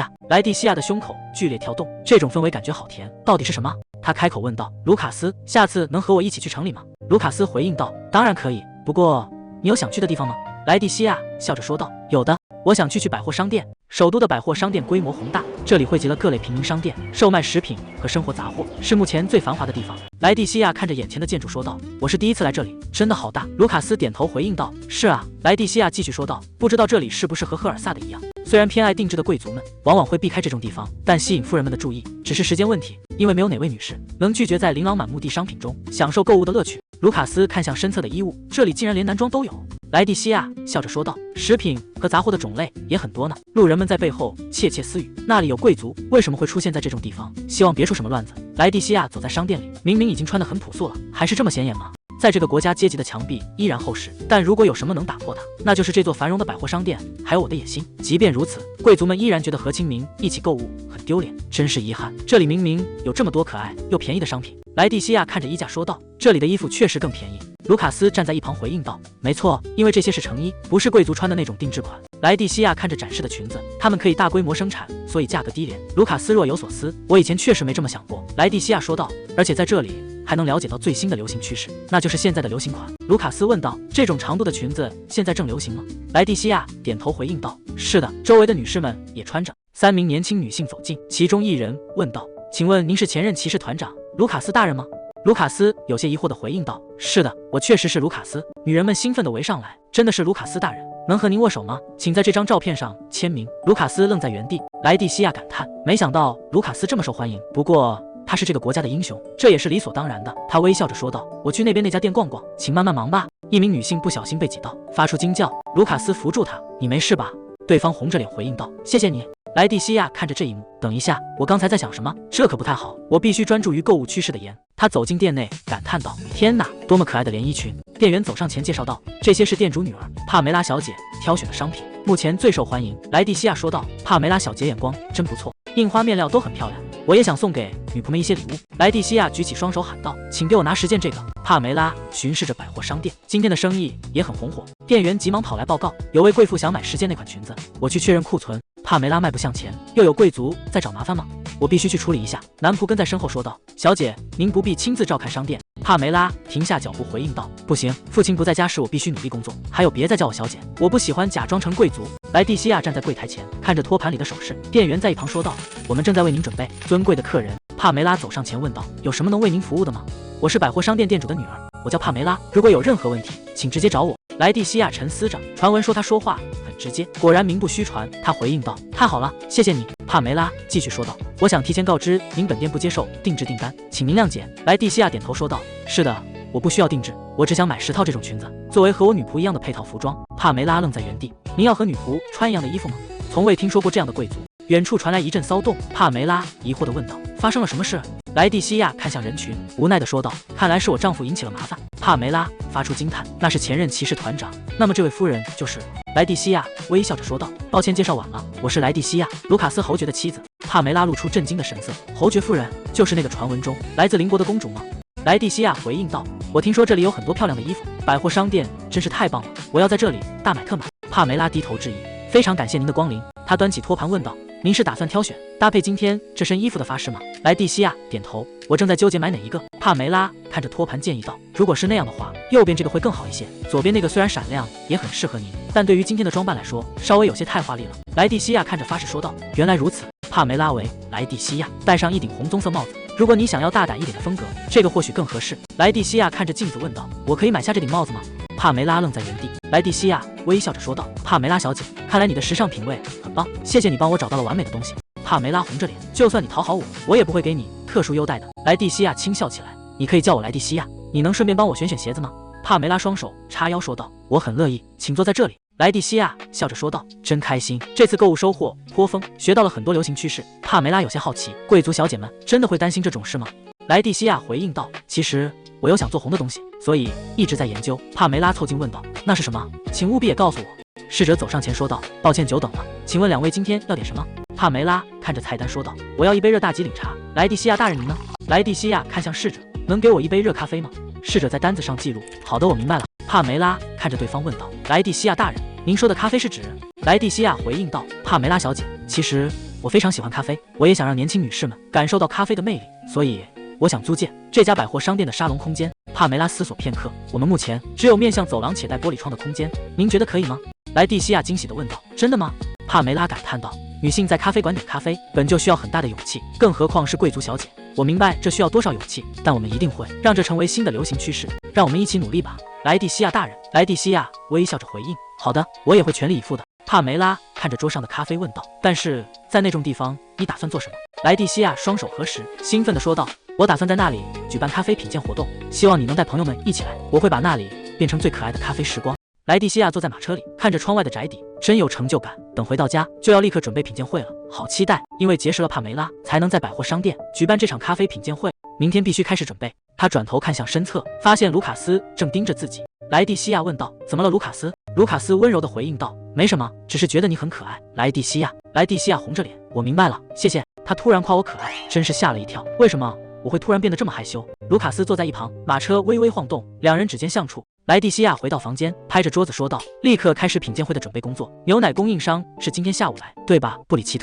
Speaker 1: 亞的胸口劇烈跳動，這種氛圍感覺好甜，到底是什麼？他開口問道。盧卡斯，下次能和我一起去城裡嗎？盧卡斯回應道：“當然可以，不過你有想去的地方嗎？”萊蒂西亞笑着說道：“有的，我想去百貨商店。首都的百貨商店規模宏大，這裡匯集了各類平民商店，售賣食品和生活雜貨，是目前最繁華的地方。”萊蒂西亞看着眼前的建築說道：“我是第一次來這裡，真的好大。”盧卡斯點頭回應道：“是啊。”萊蒂西亞繼續說道：“不知道這裡是不是和赫爾薩的一樣？雖然偏愛定制的貴族們往往會避開這種地方，但吸引富人們的注意只是時間問題，因為沒有哪位女士能拒絕在琳琅滿目的商品中享受購物的樂趣。”盧卡斯看向身側的衣物，這裡竟然連男裝都有。萊蒂西亞笑着說道：“食品和雜貨的種類也很多呢。”路人們在背後竊竊私語：“那裡有貴族，為什麼會出現在這種地方？希望別出什麼亂子。”萊蒂西亞走在商店裡，明明已經穿得很樸素了，還是這麼顯眼嗎？在這個國家階級的牆壁依然厚實，但如果有什麼能打破它，那就是這座繁榮的百貨商店，還有我的野心。即便如此，貴族們依然覺得和親民一起購物很丟臉，真是遺憾。這裡明明有這麼多可愛又便宜的商品。萊蒂西亞看着衣架說道：“這裡的衣服確實更便宜。”盧卡斯站在一旁回應道：“沒錯，因為這些是成衣，不是貴族穿的那種定制款。”萊蒂西亞看着展示的裙子，他們可以大規模生產，所以價格低廉。盧卡斯若有所思：“我以前確實沒這麼想過。”萊蒂西亞說道：“而且在這裡還能了解到最新的流行趨勢，那就是現在的流行款。”盧卡斯問道：“這種長度的裙子現在正流行嗎？”萊蒂西亞點頭回應道：“是的，周圍的女士們也穿着。”3名年輕女性走近，其中一人問道：“請問您是前任騎士團長盧卡斯大人嗎？”盧卡斯有些疑惑地回應道：“是的，我確實是盧卡斯。”女人們興奮地圍上來：“真的是盧卡斯大人，能和您握手嗎？請在這張照片上簽名。”盧卡斯愣在原地，萊蒂西亞感嘆：“沒想到盧卡斯這麼受歡迎，不過他是這個國家的英雄，這也是理所當然的。”他微笑着說道：“我去那邊那家店逛逛，請慢慢忙吧。”一名女性不小心被擠到，發出驚叫。盧卡斯扶住她：“你沒事吧？”對方紅着臉回應道：“謝謝你。”萊蒂西亞看着這一幕，等一下，我剛才在想什麼？這可不太好，我必須專注於購物趨勢的顏。他走進店內，感嘆道：“天哪，多麼可愛的連衣裙！”店員走上前介紹道：“這些是店主女兒帕梅拉小姐挑選的商品，目前最受歡迎。”萊蒂西亞說道：“帕梅拉小姐眼光真不錯，印花面料都很漂亮，我也想送給女僕們一些禮物。”萊蒂西亞舉起雙手喊道：“請給我拿10件這個。”帕梅拉巡視着百貨商店，今天的生意也很紅火。店員急忙跑來報告：“有位貴婦想買10件那款裙子，我去確認庫存。”帕梅拉邁步向前：“又有貴族在找麻煩嗎？我必須去處理一下。”男僕跟在身後說道：“小姐，您不必親自照看商店。”帕梅拉停下腳步回應道：“不行，父親不在家时我必須努力工作。還有，別再叫我小姐，我不喜歡假裝成貴族。”萊蒂西亞站在櫃檯前，看着托盤裡的首飾，店員在一旁說道：“我們正在為您準備。”尊貴的客人，帕梅拉走上前問道：“有什麼能為您服務的嗎？”“我是百貨商店店主的女兒，我叫帕梅拉。如果有任何問題，請直接找我。”萊蒂西亞沉思着，傳聞說他說話很直接，果然名不虛傳。他回應道：“太好了，謝謝你。”帕梅拉繼續說道：“我想提前告知您，本店不接受定制訂單，請您諒解。”萊蒂西亞點頭說道：“是的，我不需要定制，我只想買10套這種裙子，作為和我女僕一樣的配套服裝。”帕梅拉愣在原地：“您要和女僕穿一樣的衣服嗎？從未聽說過這樣的貴族。”遠處傳來一陣騷動，帕梅拉疑惑地問道：“發生了什麼事？”萊蒂西亞看向人群，無奈地說道：“看來是我丈夫引起了麻煩。”帕梅拉發出驚嘆：“那是前任騎士團長，那麼這位夫人就是？”萊蒂西亞微笑着說道：“抱歉介紹晚了，我是萊蒂西亞，盧卡斯侯爵的妻子。”帕梅拉露出震驚的神色：“侯爵夫人就是那個傳聞中來自鄰國的公主嗎？”萊蒂西亞回應道：“我聽說這裡有很多漂亮的衣服，百貨商店真是太棒了，我要在這裡大買特買。”帕梅拉低頭致意：“非常感謝您的光臨。”他端起托盤問道：“您是打算挑選搭配今天這身衣服的髮飾嗎？”萊蒂西亞點頭：“我正在糾結買哪一個。”帕梅拉看着托盘建議道：“如果是那樣的話，右邊這個會更好一些。左邊那個雖然閃亮，也很適合您，但對於今天的裝扮來說，稍微有些太華麗了。”萊蒂西亞看着發誓說道：“原來如此。”帕梅拉為萊蒂西亞戴上一頂紅棕色帽子。如果你想要大膽一點的風格，這個或許更合適。萊蒂西亞看着鏡子問道：“我可以買下這頂帽子嗎？”帕梅拉愣在原地。萊蒂西亞微笑着說道：“帕梅拉小姐，看來你的時尚品味很棒，謝謝你幫我找到了完美的東西。”帕梅拉紅着臉，就算你討好我，我也不會給你特殊優待的。萊蒂西亞輕笑起來：“你可以叫我萊蒂西亞，你能順便幫我選選鞋子嗎？”帕梅拉雙手叉腰說道：“我很樂意，請坐在這裡。”萊蒂西亞笑着說道：“真開心，這次購物收穫頗豐，學到了很多流行趨勢。”帕梅拉有些好奇，貴族小姐們真的會擔心這種事嗎？萊蒂西亞回應道：“其實我又想做紅的東西，所以一直在研究。”帕梅拉湊近問道：“那是什麼？請務必也告訴我。”侍者走上前說道：“抱歉久等了，請問兩位今天要點什麼？”帕梅拉看着菜單說道：“我要一杯熱大吉嶺茶。萊蒂西亞大人您呢？”萊蒂西亞看向侍者：“能給我一杯熱咖啡嗎？”侍者在單子上記錄：“好的，我明白了。”帕梅拉看着對方問道：“萊蒂西亞大人，您說的咖啡是指？”萊蒂西亞回應道：“帕梅拉小姐，其實我非常喜歡咖啡，我也想讓年輕女士們感受到咖啡的魅力，所以我想租借這家百貨商店的沙龍空間。”帕梅拉思索片刻：“我們目前只有面向走廊且帶玻璃窗的空間，您覺得可以嗎？”萊蒂西亞驚喜地問道：“真的嗎？”帕梅拉感嘆道：“女性在咖啡馆點咖啡本就需要很大的勇氣，更何況是貴族小姐。我明白這需要多少勇氣，但我們一定會讓這成為新的流行趨勢。讓我們一起努力吧。”萊蒂西亞大人，萊蒂西亞微笑着回應：“好的，我也會全力以赴的。”帕梅拉看着桌上的咖啡問道：“但是在那種地方，你打算做什麼？”萊蒂西亞雙手合十，興奮地說道：“我打算在那裡舉辦咖啡品鑑活動，希望你能帶朋友們一起來，我會把那裡變成最可愛的咖啡時光。”萊蒂西亞坐在馬車裡，看着窗外的宅邸，真有成就感。等回到家，就要立刻準備品鑑會了，好期待！因為結識了帕梅拉，才能在百貨商店舉辦這場咖啡品鑑會。明天必須開始準備。他轉頭看向身側，發現盧卡斯正盯着自己。萊蒂西亞問道：“怎麼了，盧卡斯？”盧卡斯溫柔地回應道：“沒什麼，只是覺得你很可愛。”萊蒂西亞紅着臉：“我明白了，謝謝。”他突然誇我可愛，真是嚇了一跳。為什麼我會突然變得這麼害羞？盧卡斯坐在一旁，馬車微微晃動，兩人指尖相觸。萊蒂西亞回到房間，拍着桌子說道：“立刻開始品鑑會的準備工作。牛奶供應商是今天下午來，對吧？”布里奇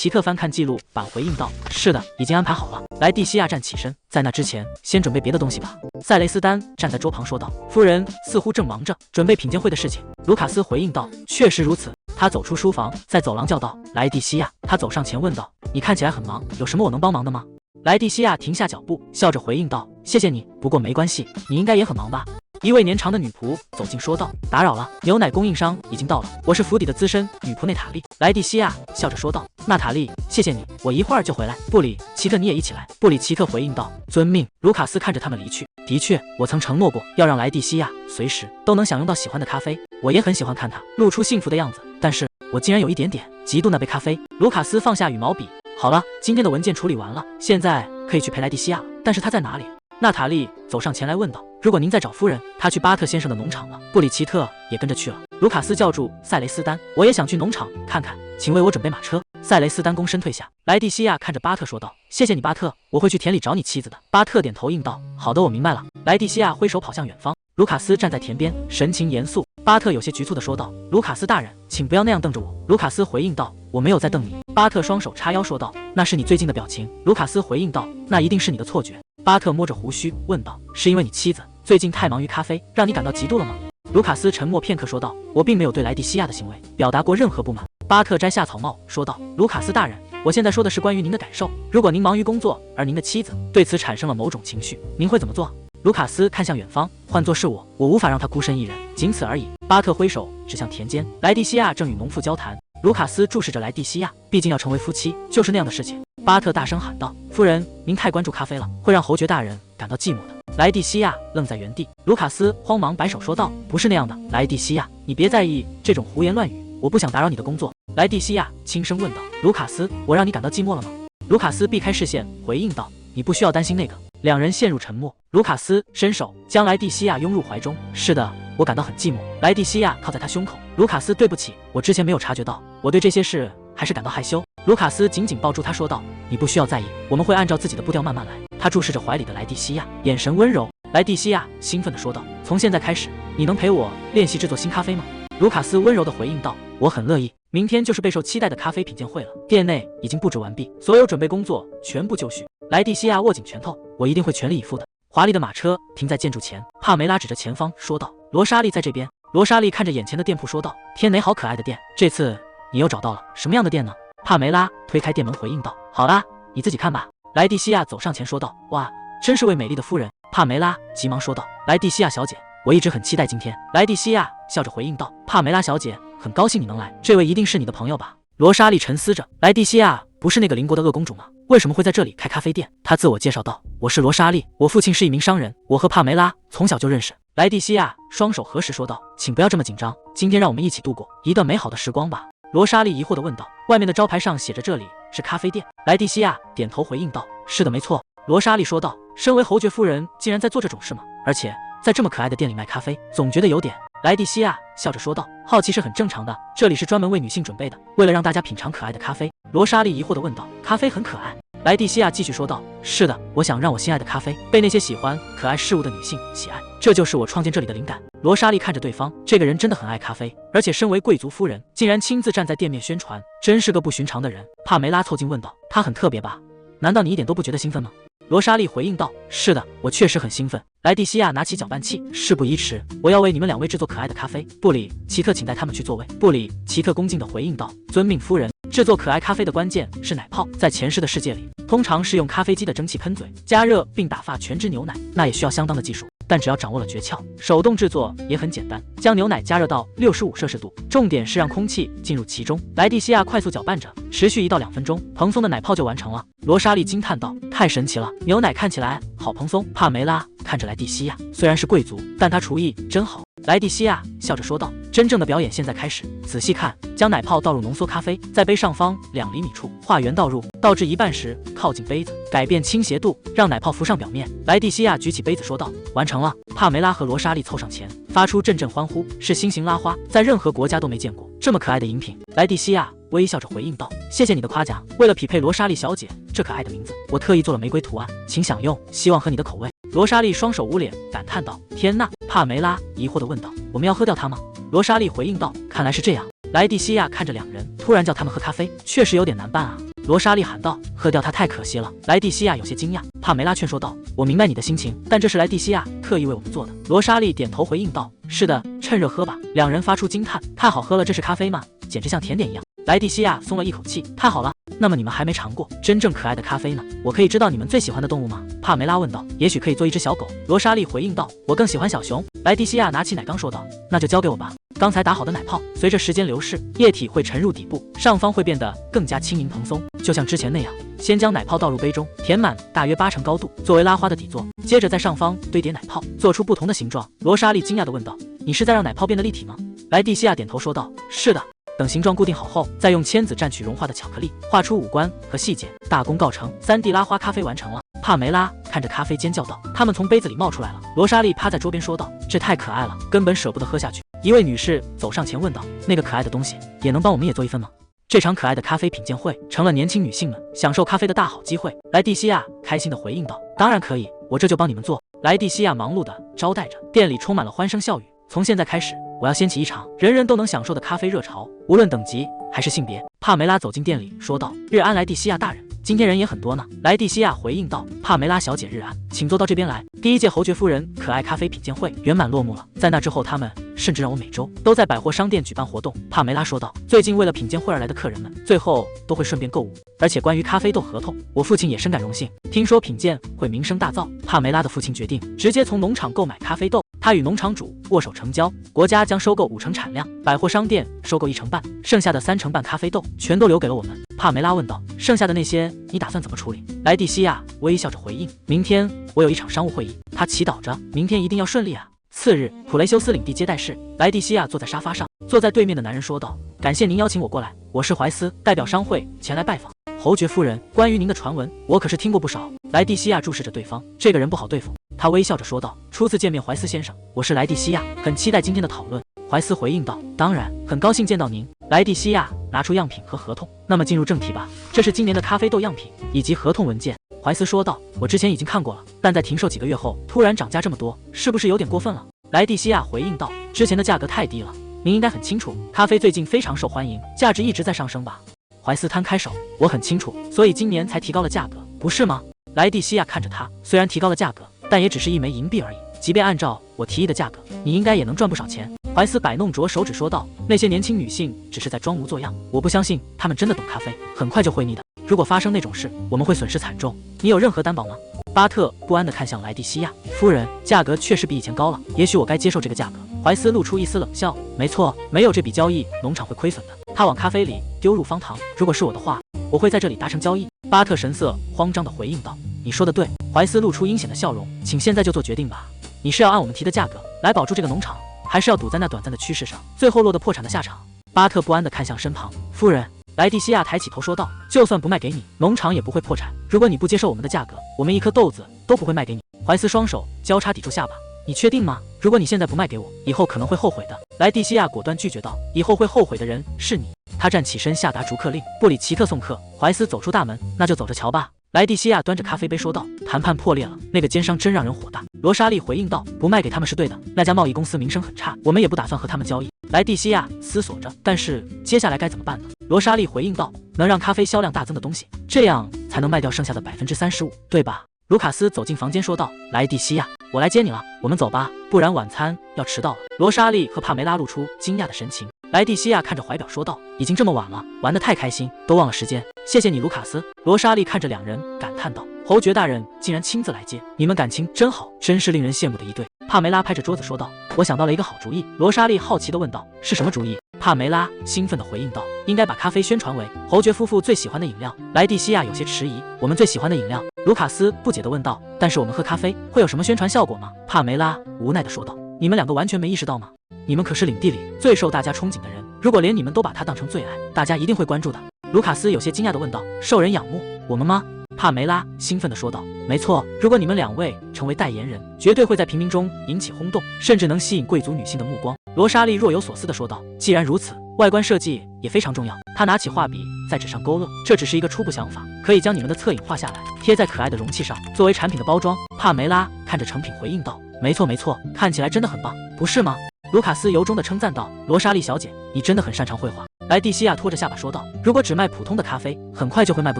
Speaker 1: 特翻看記錄板回應道：“是的，已經安排好了。”萊蒂西亞站起身，在那之前先準備別的東西吧。塞雷斯丹站在桌旁說道：“夫人似乎正忙着準備品鑑會的事情。”盧卡斯回應道：“確實如此。”他走出書房，在走廊叫道：“萊蒂西亞。”他走上前問道：“你看起來很忙，有什麼我能幫忙的嗎？”萊蒂西亞停下腳步，笑着回應道：“謝謝你，不過沒關係，你應該也很忙吧？”一位年長的女僕走近說道：“打擾了，牛奶供應商已經到了，我是府邸的資深女僕內塔莉。”萊蒂西亞笑着說道：“娜塔莉，謝謝你，我一會兒就回來。布里奇特，你也一起來。”布里奇特回應道：“遵命。”盧卡斯看着他們離去。的確，我曾承諾過要讓萊蒂西亞隨時都能享用到喜歡的咖啡，我也很喜歡看她露出幸福的樣子，但是我竟然有一點點嫉妒那杯咖啡。盧卡斯放下羽毛筆，好了，今天的文件處理完了，現在可以去陪萊蒂西亞了。但是她在哪裡？娜塔莉走上前來問道：“如果您在找夫人，她去巴特先生的農場了。”布里奇特也跟着去了。盧卡斯叫住塞雷斯丹：“我也想去農场看看，請為我準備馬車。”塞雷斯丹躬身退下。萊蒂西亞看着巴特說道：“謝謝你，巴特，我會去田裡找你妻子的。”巴特點頭應道：“好的，我明白了。”萊蒂西亞揮手跑向遠方。盧卡斯站在田邊，神情嚴肅。巴特有些局促地說道：“盧卡斯大人，請不要那樣瞪着我。”盧卡斯回應道：“我沒有在瞪你。”巴特雙手叉腰說道：“那是你最近的表情。”盧卡斯回應道：“那一定是你的錯覺。”巴特摸着鬍鬚問道：“是因為你妻子最近太忙於咖啡，讓你感到嫉妒了嗎？”盧卡斯沉默片刻說道：“我並沒有對萊蒂西亞的行為表達過任何不滿。”巴特摘下草帽說道：“盧卡斯大人，我現在說的是關於您的感受。如果您忙於工作，而您的妻子對此產生了某種情緒，您會怎麼做？”盧卡斯看向遠方，換作是我無法讓他孤身一人，僅此而已。巴特揮手指向田間，萊蒂西亞正與農婦交談。盧卡斯注視着萊蒂西亞，畢竟要成為夫妻，就是那樣的事情。巴特大聲喊道：“夫人，您太關注咖啡了，會讓侯爵大人感到寂寞的。”萊蒂西亞愣在原地。盧卡斯慌忙擺手說道：“不是那樣的，萊蒂西亞，你別在意這種胡言亂語，我不想打擾你的工作。”萊蒂西亞輕聲問道：“盧卡斯，我讓你感到寂寞了嗎？”盧卡斯避開視線回應道：“你不需要擔心那個。”兩人陷入沉默。盧卡斯伸手將萊蒂西亞擁入懷中。“是的，我感到很寂寞。”萊蒂西亞靠在他胸口。盧卡斯，對不起，我之前沒有察覺到，我對這些事還是感到害羞。盧卡斯緊緊抱住他說道：“你不需要在意，我們會按照自己的步調慢慢來。”他注視着懷裡的萊蒂西亞，眼神溫柔。萊蒂西亞興奮地說道：“從現在開始，你能陪我練習制作新咖啡嗎？”盧卡斯溫柔地回應道：“我很樂意。”明天就是備受期待的咖啡品鑑會了，店內已經布置完畢，所有準備工作全部就緒。萊蒂西亞握緊拳頭：“我一定會全力以赴的。”華麗的馬車停在建築前，帕梅拉指着前方說道：“羅莎莉在這邊。”羅莎莉看着眼前的店鋪說道：“天哪，好可愛的店！這次你又找到了什麼樣的店呢？”帕梅拉推開店門回應道：“好啦，你自己看吧。”萊蒂西亞走上前說道：“哇，真是位美麗的夫人。”帕梅拉急忙說道：“萊蒂西亞小姐，我一直很期待今天。”萊蒂西亞笑着回應道：“帕梅拉小姐，很高興你能來，這位一定是你的朋友吧？”羅莎莉沉思着，萊蒂西亞不是那個鄰國的惡公主嗎？為什麼會在這裡開咖啡店？她自我介紹道：“我是羅莎莉，我父親是一名商人，我和帕梅拉從小就認識。”萊蒂西亞雙手合十說道：“請不要這麼緊張，今天讓我們一起度過一段美好的時光吧。”羅莎莉疑惑地問道：“外面的招牌上寫着這裡是咖啡店。”萊蒂西亞點頭回應道：“是的，沒錯。”羅莎莉說道：“身為侯爵夫人，竟然在做這種事嗎？而且在這麼可愛的店裡賣咖啡，總覺得有點……”萊蒂西亞笑着說道：“好奇是很正常的，這裡是專門為女性準備的，為了讓大家品嘗可愛的咖啡。”羅莎莉疑惑地問道：“咖啡很可愛？”萊蒂西亞繼續說道：“是的，我想讓我心愛的咖啡被那些喜歡可愛事物的女性喜愛，這就是我創建這裡的靈感。”羅莎莉看着對方，這個人真的很愛咖啡，而且身為貴族夫人，竟然親自站在店面宣傳，真是個不尋常的人。帕梅拉湊近問道：“他很特別吧？難道你一點都不覺得興奮嗎？”羅莎莉回應道：“是的，我確實很興奮。”萊蒂西亞拿起攪拌器，事不宜遲，我要為你們2位制作可愛的咖啡。布里奇特，請帶他們去座位。布里奇特恭敬地回應道：“遵命，夫人。”制作可愛咖啡的關鍵是奶泡，在前世的世界裡，通常是用咖啡機的蒸汽噴嘴加熱並打發全脂牛奶，那也需要相当的技術。但只要掌握了訣竅，手動制作也很簡单。將牛奶加熱到65°C，重點是讓空氣進入其中。萊蒂西亞快速攪拌着，持續1到2分鐘，蓬鬆的奶泡就完成了。羅莎莉驚嘆道：“太神奇了，牛奶看起來好蓬鬆。”帕梅拉看着萊蒂西亞，雖然是貴族，但她廚藝真好。萊蒂西亞笑着說道：“真正的表演現在開始，仔細看，將奶泡倒入濃縮咖啡，在杯上方2厘米處畫圓倒入，倒至一半時靠近杯子，改變傾斜度，讓奶泡浮上表面。”萊蒂西亞舉起杯子說道：“完成了！”帕梅拉和羅莎莉湊上前，發出陣陣歡呼，是新型拉花，在任何國家都沒見過這麼可愛的飲品。萊蒂西亞微笑着回應道：“謝謝你的誇獎，為了匹配羅莎莉小姐這可愛的名字，我特意做了玫瑰圖案，請享用，希望合你的口味。”羅莎莉雙手捂臉，感嘆道：“天哪！”帕梅拉疑惑地問道：“我們要喝掉它嗎？”羅莎莉回應道：“看來是這樣。”萊蒂西亞看着2人，突然叫他們喝咖啡，確實有點難辦啊。羅莎莉喊道：“喝掉它太可惜了。”萊蒂西亞有些驚訝，帕梅拉勸說道：“我明白你的心情，但這是萊蒂西亞特意為我們做的。”羅莎莉點頭回應道：“是的，趁熱喝吧。”2人發出驚嘆：“太好喝了，這是咖啡嗎？簡直像甜點一樣。”萊蒂西亞鬆了一口氣：“太好了，那麼你們還沒嘗過真正可愛的咖啡呢？我可以知道你們最喜歡的動物嗎？”帕梅拉問道。“也許可以做一只小狗。”羅莎莉回應道。“我更喜歡小熊。”萊蒂西亞拿起奶缸說道。“那就交給我吧。”剛才打好的奶泡，隨着時間流逝，液體會沉入底部，上方會變得更加輕盈蓬鬆，就像之前那樣。先將奶泡倒入杯中，填滿大約8成高度，作為拉花的底座。接着在上方堆疊奶泡，做出不同的形狀。羅莎莉驚訝地問道：“你是在讓奶泡變得立體嗎？”萊蒂西亞點頭說道：“是的。”等形狀固定好後，再用簽子蘸取融化的巧克力，畫出五官和細節，大功告成。3D 拉花咖啡完成了。帕梅拉看着咖啡尖叫道：“它們從杯子裡冒出来了。”羅莎莉趴在桌邊說道：“這太可愛了，根本捨不得喝下去。”一位女士走上前問道：“那個可愛的東西也能幫我們也做一份嗎？”這場可愛的咖啡品鑑會成了年輕女性們享受咖啡的大好機會。萊蒂西亞開心地回應道：“當然可以，我這就幫你們做。”萊蒂西亞忙碌地招待着，店裡充滿了歡聲笑語。從現在開始，我要掀起一場人人都能享受的咖啡熱潮，無論等級還是性別。帕梅拉走進店裡說道：“日安，萊蒂西亞大人，今天人也很多呢。”萊蒂西亞回應道：“帕梅拉小姐日安，請坐到這邊來。”第1屆侯爵夫人可愛咖啡品鑑會圓滿落幕了。在那之後，他們甚至讓我每周都在百貨商店舉辦活動。帕梅拉說道：“最近為了品鑑會而來的客人們，最後都會順便購物。而且關於咖啡豆合同，我父親也深感榮幸。聽說品鑑會名聲大噪，帕梅拉的父親決定直接從農場購買咖啡豆。他與農場主握手成交，國家將收購5成產量，百貨商店收購1成半，剩下的3成半咖啡豆全都留給了我們。”帕梅拉問道：“剩下的那些你打算怎麼處理？”萊蒂西亞微笑着回應：“明天我有一場商務會議。”他祈禱着明天一定要順利啊。次日，普雷修斯領地接待室，萊蒂西亞坐在沙發上，坐在對面的男人說道：“感謝您邀請我過來，我是懷斯，代表商會前來拜訪。”侯爵夫人，關於您的傳聞，我可是聽過不少。萊蒂西亞注視着對方，這個人不好對付。他微笑着說道：“初次見面，懷斯先生，我是萊蒂西亞，很期待今天的討論。”懷斯回應道：“當然，很高興見到您。”萊蒂西亞拿出樣品和合同，那麼進入正題吧。這是今年的咖啡豆樣品以及合同文件。懷斯說道：“我之前已經看過了，但在停售幾個月後突然漲價這麼多，是不是有點過分了？”萊蒂西亞回應道：“之前的價格太低了，您應該很清楚，咖啡最近非常受歡迎，價值一直在上升吧？”懷斯攤開手：“我很清楚，所以今年才提高了價格，不是嗎？”萊蒂西亞看着他，雖然提高了價格，但也只是1枚銀幣而已。即便按照我提議的價格，你應該也能賺不少錢。懷斯擺弄着手指說道：“那些年輕女性只是在裝模作樣，我不相信她們真的懂咖啡，很快就會膩的。如果發生那種事，我們會損失慘重。你有任何擔保嗎？”巴特不安地看向萊蒂西亞夫人，價格確實比以前高了，也許我該接受這個價格。懷斯露出一絲冷笑：“沒錯，沒有這筆交易，農場會虧損的。”他往咖啡裡丟入方糖。如果是我的話，我會在這裡達成交易。巴特神色慌張地回應道：“你說的對。”懷斯露出陰險的笑容：“請現在就做決定吧。你是要按我們提的價格來保住這個農場，還是要賭在那短暫的趨勢上，最後落得破產的下場？”巴特不安地看向身旁夫人。萊蒂西亞抬起頭說道：“就算不賣給你，農場也不會破產。如果你不接受我們的價格，我們一顆豆子都不會賣給你。”懷斯雙手交叉抵住下巴：“你確定嗎？如果你現在不賣給我，以後可能會後悔的。”萊蒂西亞果斷拒絕道：“以後會後悔的人是你。”他站起身下達逐客令，布里奇特送客。懷斯走出大门：“那就走着瞧吧。”萊蒂西亞端着咖啡杯說道：“談判破裂了，那個奸商真讓人火大。”羅莎莉回應道：“不賣給他們是對的，那家貿易公司名聲很差，我們也不打算和他們交易。”萊蒂西亞思索着，但是接下來該怎麼辦呢？羅莎莉回應道：“能讓咖啡銷量大增的東西，這樣才能賣掉剩下的35%，對吧？”盧卡斯走進房間說道：“萊蒂西亞，我來接你了，我們走吧，不然晚餐要遲到了。”羅莎莉和帕梅拉露出驚訝的神情。萊蒂西亞看着懷錶說道：“已經這麼晚了，玩得太開心，都忘了時間。謝謝你，盧卡斯。”羅莎莉看着兩人感嘆道：“侯爵大人竟然親自來接，你們感情真好，真是令人羨慕的一對。”帕梅拉拍着桌子說道：“我想到了一個好主意。”羅莎莉好奇地問道：“是什麼主意？”帕梅拉興奮地回應道：“應該把咖啡宣傳為侯爵夫婦最喜歡的飲料。”萊蒂西亞有些遲疑：“我們最喜歡的飲料？”盧卡斯不解地問道：“但是我們喝咖啡會有什麼宣傳效果嗎？”帕梅拉無奈地說道：“你們兩個完全沒意識到嗎？你們可是領地裡最受大家憧憬的人，如果連你們都把它當成最愛，大家一定會關注的。”盧卡斯有些驚訝地問道：“受人仰慕，我們嗎？”帕梅拉興奮地說道：“沒錯，如果你們兩位成為代言人，絕對會在平民中引起轟動，甚至能吸引貴族女性的目光。”羅莎莉若有所思地說道：“既然如此，外觀設計也非常重要。”她拿起畫筆在紙上勾勒，這只是一個初步想法，可以將你們的側影畫下來，貼在可愛的容器上，作為產品的包裝。帕梅拉看着成品回應道：“沒錯沒錯，看起來真的很棒，不是嗎？”盧卡斯由衷地稱讚道：“羅莎莉小姐，你真的很擅長繪畫。”萊蒂西亞拖着下巴說道：“如果只賣普通的咖啡，很快就會賣不